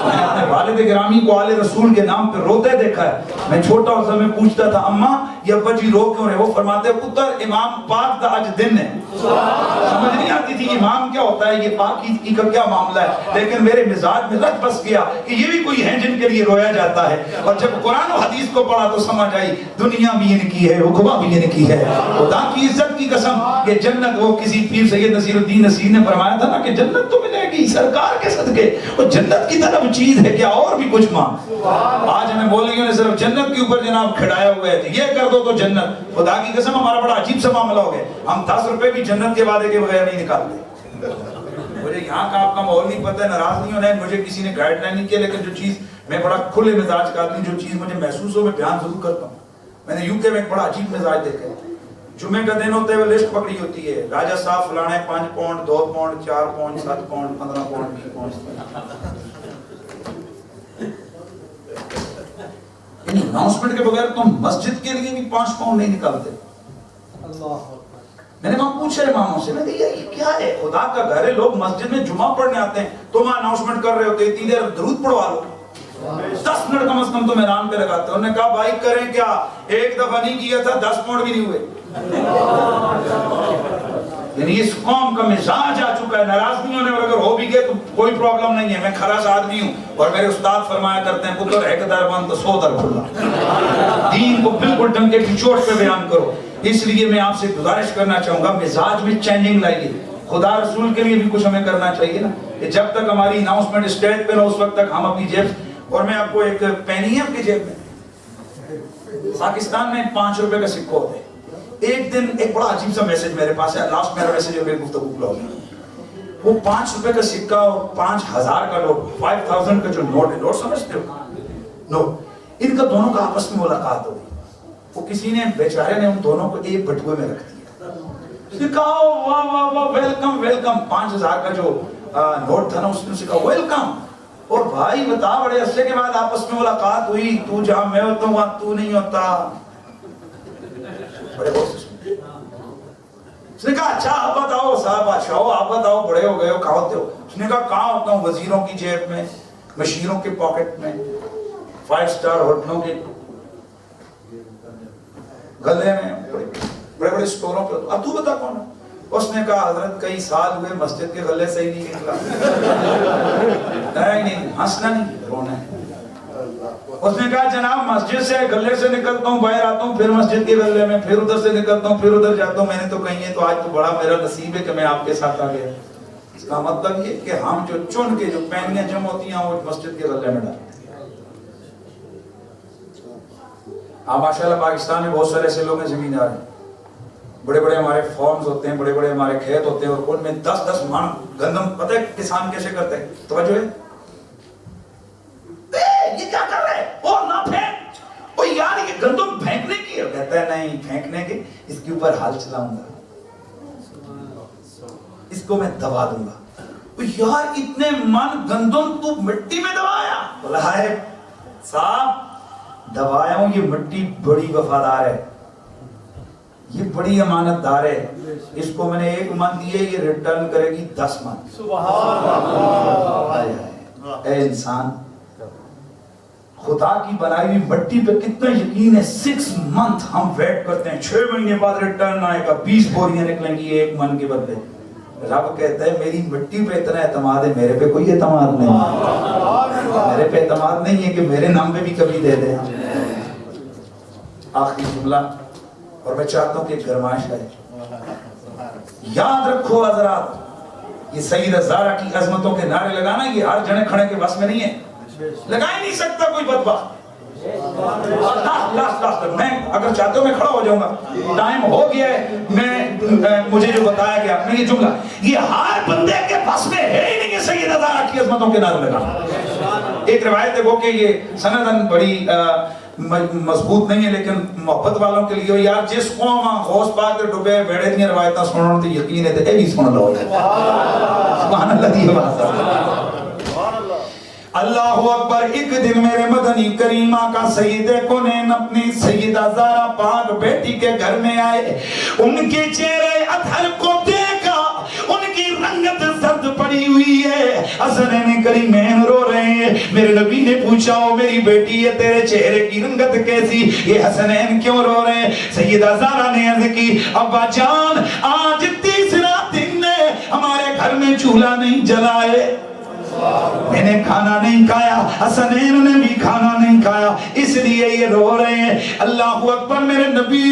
میں نے اپنے والد گرامی کو آل رسول کے نام پہ روتے دیکھا ہے. میں چھوٹا ہوتا میں پوچھتا تھا اماں یہ ابا جی رو کیوں رہے, وہ فرماتے پتر امام پاک دا آج دن ہے. سمجھ نہیں آتی تھی امام کیا ہوتا ہے, یہ پاکیزگی کا کیا معاملہ ہے, لیکن میرے مزاج میں رچ بس گیا کہ یہ بھی کوئی ہیں جن کے لیے رویا جاتا ہے. اور جب قرآن و حدیث کو پڑھا تو سمجھ آئی دنیا بھی ان کی ہے, عقبہ بھی ان کی ہے. خدا کی عزت کی قسم, یہ جنت وہ کسی پیر سید نصیر الدین نصیر نے فرمایا تھا نا کہ جنت تو ملے گی سرکار کے صدقے, اور جنت کی طرف چیز ہے کیا اور بھی کچھ مانگ. آج ہمیں بولیں گے صرف جنت کے اوپر جناب کھڑائے ہوئے تھے, یہ کر دو تو جنت. خدا کی قسم ہمارا بڑا عجیب سا معاملہ ہو گیا, ہم 10 روپے بھی جنت کے وعدے کے بغیر نہیں نکالتے. مجھے یہاں کا آپ کا ماحول نہیں پتہ ہے, ناراض نہیں ہونا ہے, مجھے کسی نے گائیڈ لائن نہیں کیا, لیکن جو چیز میں بڑا کھلے مزاج کا آدمی, جو چیز مجھے محسوس ہو میں بیان ضرور کرتا ہوں. میں نے یو کے میں ایک بڑا عجیب مزاج دیکھا ہے. جمعے کا دن ہوتے ہوئے لسٹ پکڑی ہوتی ہے، راجہ صاحب فلانے 5 pound 2 pound 4 pound 7 pound 15 pound 20 pound. یعنی اناؤنسمنٹ کے بغیر تم مسجد کے لیے بھی 5 پاؤنڈ نہیں نکالتے. میں نے وہاں پوچھا اماموں سے، میں نے کہا یہ کیا ہے؟ خدا کا گھر ہے، لوگ مسجد میں جمعہ پڑھنے آتے ہیں، تم اناؤنسمنٹ کر رہے ہوتے اتنی دیر درود پڑھوا لو. 10 منٹ کم از کم تم اعلان پہ لگاتے. انہوں نے کہا بھائی کریں کیا، ایک دفعہ نہیں کیا تھا 10 پاؤنڈ بھی نہیں ہوئے. یعنی اس قوم کا مزاج آ چکا ہے ناراض نہیں ہونے، اور اگر ہو بھی گئے تو کوئی پرابلم نہیں ہے. میں خرس آدمی ہوں، اور میرے استاد فرمایا کرتے ہیں پتر ایک در بند تو 100 در کھلا. دین کو بالکل ڈنکے کی چوٹ پہ بیان کرو. اس لیے میں آپ سے گزارش کرنا چاہوں گا مزاج میں چینجنگ لائیے. خدا رسول کے لیے بھی کچھ ہمیں کرنا چاہیے نا، کہ جب تک ہماری اناؤنسمنٹ اسٹیج پہ نہ اس وقت تک ہم اپنی جیب. اور میں آپ کو ایک پینی ہے آپ کی جیب میں، پاکستان میں 5 روپے کا سکہ ہوتا ہے. ایک دن ایک بڑا عجیب سا میسج میرے پاس ہے، لاسٹ میرا میسج ہے میری گفتگو بلاگ میں. وہ 5 روپے کا سکہ اور 5000 کا نوٹ، 5000 کا جو نوٹ ہے، نوٹ سمجھتے ہو نوٹ، ان کا دونوں کا آپس میں ملاقات ہو گئی. وہ کسی نے بیچارے نے ان دونوں کو ایک بٹوے میں رکھ دیا. اس نے کہا واہ واہ واہ ویلکم ویلکم. 5000 کا جو نوٹ تھا نا اس نے کہا ویلکم. اور بھائی بتا بڑے عرصے کے بعد آپس میں ملاقات ہوئی، تو جہاں میں ہوتا ہوں وہاں تو نہیں ہوتا. بڑے بہت سے اس نے کہا اچھا آپ بتاؤ صاحب بادشاہ ہو، آپ بتاؤ بڑے ہو گئے ہو، کہاں ہوتے ہو؟ اس نے کہا کہاں ہوتا ہوں؟ وزیروں کی جیب میں، مشیروں کے پاکٹ میں، 5 اسٹار ہوٹلوں کے گلے میں، بڑے بڑے سٹوروں پہ. اب تو بتا کون ہے؟ اس نے کہا حضرت کئی سال ہوئے مسجد کے غلے سے ہی نہیں نکلا. نہیں ہنسنا نہیں رونا ہے. اس نے کہا جناب مسجد سے غلے سے نکلتا ہوں، باہر آتا ہوں، پھر مسجد کے غلے میں، پھر ادھر سے نکلتا ہوں، پھر ادھر جاتا ہوں. میں نے تو کہیں ہے تو آج تو بڑا میرا نصیب ہے کہ میں آپ کے ساتھ آ گیا. اس کا مطلب یہ کہ ہم جو چن کے جو پینیاں جمع ہوتی ہیں وہ مسجد کے غلے میں ڈالتے ہیں. ہاں ماشاءاللہ پاکستان میں بہت سارے ایسے لوگ ہیں زمیندار ہیں، بڑے بڑے ہمارے فارمز ہوتے ہیں، بڑے بڑے ہمارے کھیت ہوتے ہیں، اور ان میں 10 من گندم. پتہ ہے کسان کیسے کرتے ہیں؟ توجہ ہے، یہ کیا کر رہے ہیں؟ اور نہ پھینک، او یار یہ گندم پھینکنے کی ہے. کہتا ہے نہیں پھینکنے کی، اس کے اوپر ہل چلاؤں گا، اس کو میں دبا دوں گا. او یار اتنے من گندم تو مٹی میں دبایا؟ بولا ہے صاحب دبایا ہوں، یہ مٹی بڑی وفادار ہے، یہ بڑی امانت دار ہے. اس کو میں نے 1 من دیے، یہ ریٹرن کرے گی 10 من. سبحان اللہ. اے انسان، خدا کی بنائی ہوئی مٹی پہ کتنا یقین ہے. 6 منتھ ہم ویٹ کرتے ہیں، 6 مہینے بعد ریٹرن آئے گا، 20 بوریاں نکلیں گی 1 من کے بدلے. رب کہتا ہے میری مٹی پہ اتنا اعتماد ہے، میرے پہ کوئی اعتماد نہیں. میرے پہ اعتماد نہیں ہے کہ میرے نام پہ بھی کبھی دے دیں. آخری جملہ، اور میں چاہتا ہوں کہ گرمائش ہے. یاد رکھو حضرات، یہ سیدہ زہرا کی عظمتوں کے نعرے لگانا یہ ہر جنے کھڑے کے بس میں نہیں ہے، لگا ہی نہیں سکتا کوئی بدبخت. میں اگر چاہتے ہو میں کھڑا ہو جاؤں گا، ٹائم ہو گیا ہے. مجھے جو بتایا گیا میں یہ جملہ، یہ ہر بندے کے بس میں ہے ہی نہیں کہ سیدہ زہرا کی عظمتوں کے نعرے لگانا. ایک روایت ہے وہ کہ یہ سندن بڑی مضبوط نہیں ہے لیکن محبت والوں کے لیے یار جس قوم غوث پاک دے ڈبے بیڑے دی روایتاں سنن تے یقین ہے تے اے بھی سن لو. سبحان اللہ دی بات. اللہ اکبر. ایک دن میرے مدنی کریمہ کا سید کونین اپنی سیدہ زہرا پاک بیٹی کے گھر میں آئے. ان کے چہرے اطہر کو دیکھا، ان کی رنگت زرد پڑی ہوئی ہے، حسنین کریمین رو رہے ہیں. میرے نبی نے پوچھا او میری بیٹی ہے تیرے چہرے کی رنگت کیسی، یہ حسنین کیوں رو رہے ہیں؟ سیدہ زہرا نے عرض کی ابا جان آج تیسرا دن ہے ہمارے گھر میں چولہا نہیں جلائے، میں نے کھانا نہیں کھایا، حسنین نے بھی کھانا نہیں کھایا، اس لیے یہ رو رہے ہیں. اللہ اکبر. میرے نبی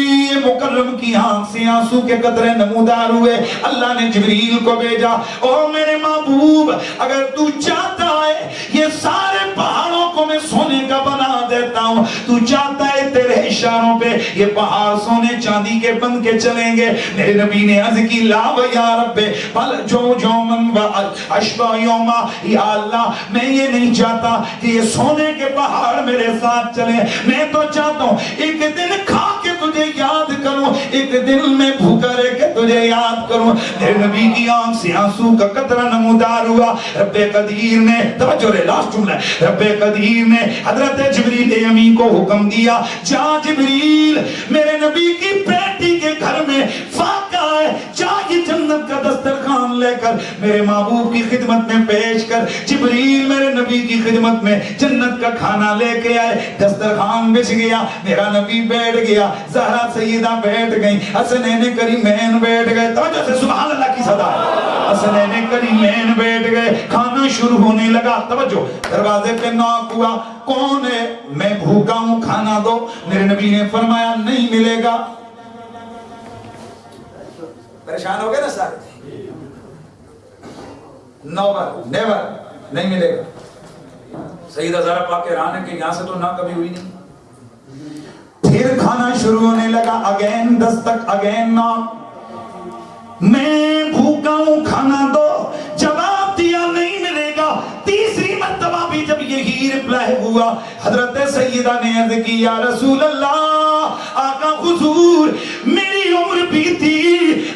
مکرم کی آنکھ سے آنسو کے قطرے نمودار ہوئے. اللہ نے جبریل کو بھیجا، او میرے محبوب اگر تو چاہتا ہے یہ سارے پہاڑوں کو میں سونے کا بنا دیتا ہوں، تو چاہتا ہے تیرے اشاروں پہ یہ پہاڑ سونے چاندی کے بن کے چلیں گے. میرے نبی نے عرض کی لا و یا رب بل جو من و اشبہ یوما، یا اللہ میں یہ نہیں چاہتا کہ یہ سونے کے پہاڑ میرے ساتھ چلیں، میں تو چاہتا ہوں ایک دن کھا کے تجھے یاد کروں ہوں ایک دن میں بھوکا رہ کے تجھے یاد کروں. میرے نبی کی آنکھ سے آنسو کا قطرہ نمودار ہوا. رب قدیر نے, توجہ رہے لاسٹ جملہ ہے, رب قدیر نے حضرت جبریل امین کو حکم دیا, جا جبریل میرے نبی کی بیٹی کے گھر میں فاقہ ہے, جا یہ جنت کا دسترخوان لے کر میرے محبوب کی خدمت میں پیش کر. جبریل میرے نبی کی خدمت میں جنت کا کھانا لے کے آئے, دسترخوان بچھ گیا, میرا نبی بیٹھ گیا, زہرا سیدہ بیٹھ گئی, حسنین کریمین بیٹھ گئے. توجہ سے سبحان اللہ کی صدا ہے. حسنین کریمین بیٹھ گئے, کھانا شروع ہونے لگا. توجہ, دروازے پہ ناک ہوا, کون ہے؟ میں بھوکا ہوں, کھانا دو. میرے نبی نے فرمایا نہیں ملے گا. پریشان ہو گئے نا سارے, نیور نہیں ملے گا. سیدہ زہرا پاک کے رانے کے یہاں سے تو نہ کبھی ہوئی نہیں. پھر کھانا شروع ہونے لگا, اگین دستک, اگین ناک, میں بھوکا ہوں کھانا دو. جواب دیا نہیں ملے گا. تیسری مرتبہ بھی جب یہی رپلائی ہوا, حضرت سیدہ نے عرض کی یا رسول اللہ, آقا حضور میری عمر بھی تھی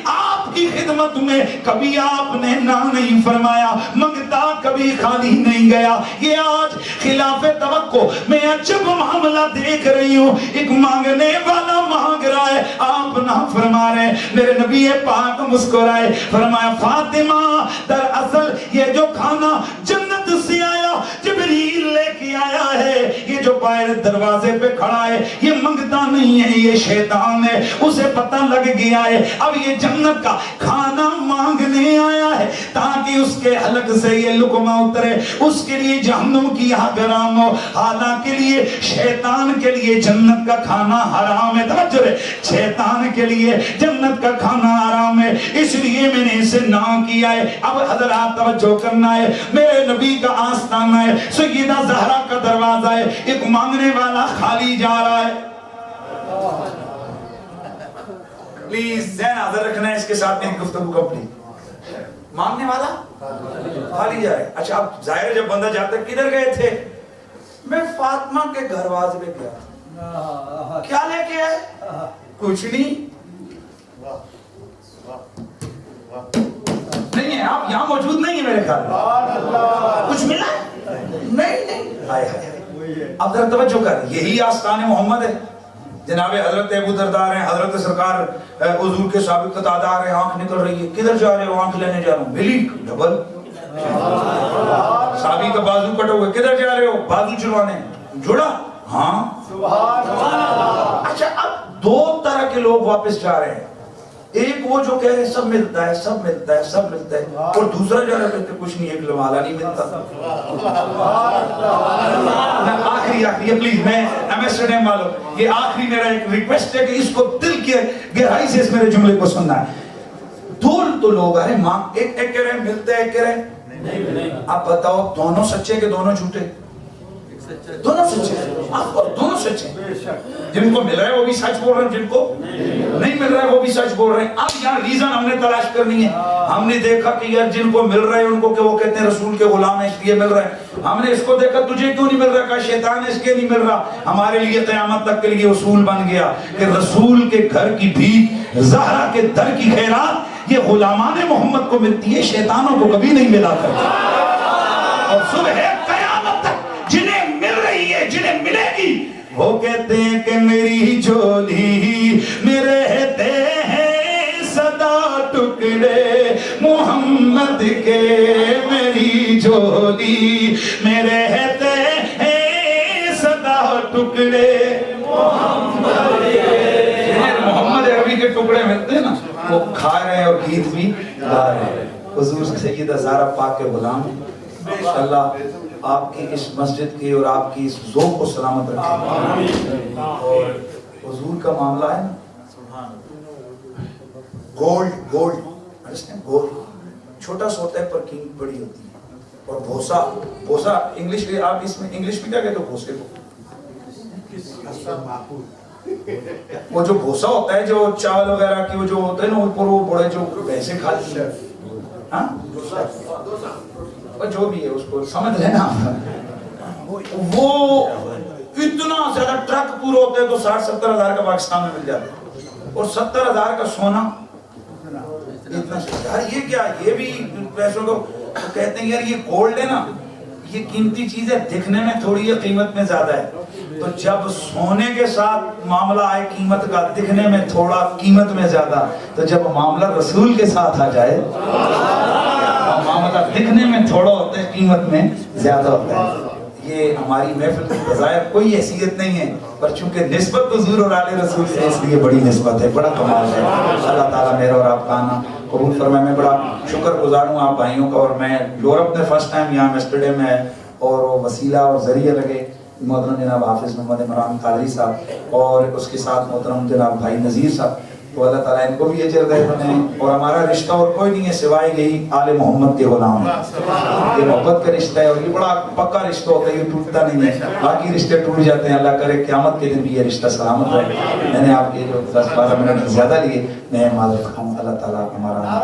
آپ کی خدمت میں, کبھی آپ نے نہ نہیں فرمایا, منگتا کبھی خالی نہیں گیا. یہ آج خلاف توقع میں عجب معاملہ دیکھ رہی ہوں, ایک مانگنے والا مانگ رہا ہے, آپ نہ فرما رہے. میرے نبی پاک مسکرائے, فرمایا فاطمہ دراصل یہ جو کھانا جنت سے آیا جبریل لے کے آیا ہے, یہ جو باہر دروازے پہ کھڑا ہے یہ منگتا نہیں ہے, یہ شیطان ہے, اسے پتہ لگ گیا ہے اب یہ جنت کا کھانا مانگنے آیا ہے تاکہ اس کے حلق سے یہ لقمہ اترے, اس کے لیے جہنم کی آگ حرام ہو. حالانکہ لیے شیطان کے لیے جنت کا کھانا حرام ہے. توجہ رہے, شیطان کے لیے جنت کا کھانا حرام ہے, اس لیے میں نے اسے نہ کیا ہے. اب حضرات توجہ کرنا ہے, میرے نبی کا آستانہ ہے, سیدہ زہرا کا دروازہ ہے, ایک مانگنے والا خالی جا رہا ہے. پلیز ذہن حاضر رکھنا ہے, اس کے ساتھ میں گفتگو کمپلیٹ. مانگنے والا خالی جا رہا ہے. اچھا اب ظاہر ہے جب بندہ جاتا ہے کدھر گئے تھے؟ میں فاطمہ کے دروازے پہ گیا. کیا لے کے آئے؟ کچھ نہیں. نہیں ہے, آپ یہاں موجود نہیں ہیں میرے خیال میں. کچھ ملا؟ نہیں. آئے آئے, اب ذرا توجہ کر, یہی آستان محمد ہے. جناب حضرت ابو دردار ہیں, حضرت سرکار حضور کے سابق قطادار ہیں, آنکھ نکل رہی ہے, کدھر جا رہے ہو؟ آنکھ لینے جا رہا ہوں. بلی ڈبل. صحابی کا بازو کٹا ہوا, کدھر جا رہے ہو؟ بازو چلوانے. جڑا؟ ہاں. اچھا اب دو طرح کے لوگ واپس جا رہے ہیں, ایک وہ جو کہہ رہے ہیں سب ملتا ہے, سب ملتا ہے, سب ملتا ہے, اور دوسرا جا رہا ہے کچھ نہیں, ایک لمالہ نہیں ملتا. آخری پلیز, میں ایمسٹرڈیم والوں, یہ آخری میرا ایک ریکویسٹ ہے کہ اس کو دل کی گہرائی سے اس میرے جملے کو سننا ہے. دو لوگ آ رہے ہیں, ایک کہہ رہے ہیں ملتے ہیں, ایک کہہ رہے ہیں. آپ بتاؤ دونوں سچے کہ دونوں جھوٹے؟ دونوں سچے. آپ کو دونوں سچے. جن کو مل رہا ہے وہ بھی سچ بول رہے ہیں, جن کو نہیں مل رہا ہے وہ بھی سچ بول رہے ہیں. اب یہاں ریزن ہم نے تلاش کرنی ہے. ہم نے دیکھا کہ یار جن کو مل رہا ہے ان کو کہ وہ کہتے ہیں رسول کے غلام ہیں اس لیے مل رہا ہے. ہم نے اس کو دیکھا تجھے کیوں نہیں مل رہا, کہا شیطان ہے اس کے نہیں مل رہا. ہمارے لیے قیامت تک کے لیے اصول بن گیا کہ رسول کے گھر کی بھیک, زہرا کے در کی خیرات یہ غلامان محمد کو ملتی ہے, شیطانوں کو کبھی نہیں ملا کرتی. اور صبح قیامت تک جنہیں مل رہی ہے, جنہیں ملے گی, وہ کہتے ہیں کہ میری جھولی میں رہتے ہیں سدا ٹکڑے محمد کے, میری جھولی میں رہتے ہیں سدا ٹکڑے محمد کے. محمد عربی کے ٹکڑے ملتے ہیں نا, وہ کھا رہے ہیں اور گیت بھی گا رہے ہیں. حضور سیدہ زہرا پاک کے غلام ہیں. اللہ آپ کی اس مسجد کی اور آپ کی اس ذوق کو سلامت رکھے. اور حضور کا معاملہ ہے گولڈ, گولڈ چھوٹا سا ہوتا ہے پر قیمت بڑی ہوتی ہے. اور بھوسا انگلش میں, آپ اس میں انگلش میں کیا کہتے ہو بھوسے کو؟ وہ جو بھوسا ہوتا ہے جو چاول وغیرہ کی, وہ جو ہوتا ہے نا اوپر وہ بڑے جو ویسے کھاتی ہے, ہاں جو بھی ہے اس کو سمجھ لینا. وہ اتنا زیادہ ٹرک پورا ہوتا ہے تو 60-70 ہزار کا پاکستان میں مل جاتا ہے. اور 70,000 کا سونا اتنا یار یہ کیا, یہ بھی پیسوں کو تو کہتے ہیں یار یہ گولڈ ہے نا, یہ قیمتی چیز ہے, دکھنے میں تھوڑی ہے, قیمت میں زیادہ ہے. تو جب سونے کے ساتھ معاملہ آئے قیمت کا, دکھنے میں تھوڑا قیمت میں زیادہ, تو جب معاملہ رسول کے ساتھ آ جائے معاملہ دکھنے میں تھوڑا ہوتا ہے, قیمت میں زیادہ ہوتا ہے. یہ ہماری محفل کی بظاہر کوئی حیثیت نہیں ہے, پر چونکہ نسبت حضور اور آل رسول سے اس لیے بڑی نسبت ہے, بڑا کمال ہے. اللہ تعالیٰ میرا اور آپ کا آنا قبول فرمائے. میں بڑا شکر گزار ہوں آپ بھائیوں کا, اور میں یورپ میں فرسٹ ٹائم یہاں ویسٹرڈے میں ہے, اور وہ وسیلہ اور ذریعہ لگے محترم جناب حافظ محمد عمران قادری صاحب, اور اس کے ساتھ محترم جناب بھائی نذیر صاحب. تو اللہ تعالیٰ ان کو بھی اجر دے بنائیں. اور ہمارا رشتہ اور کوئی نہیں ہے سوائے یہی آل محمد کے غلام. یہ محبت کا رشتہ ہے, اور یہ بڑا پکا رشتہ ہوتا ہے, یہ ٹوٹتا نہیں ہے. باقی رشتے ٹوٹ جاتے ہیں, اللہ کرے قیامت کے دن بھی یہ رشتہ سلامت رہے. میں نے آپ کے جو 10-12 منٹ زیادہ لیے, میں معذرت خواہ ہوں. اللہ تعالیٰ ہمارا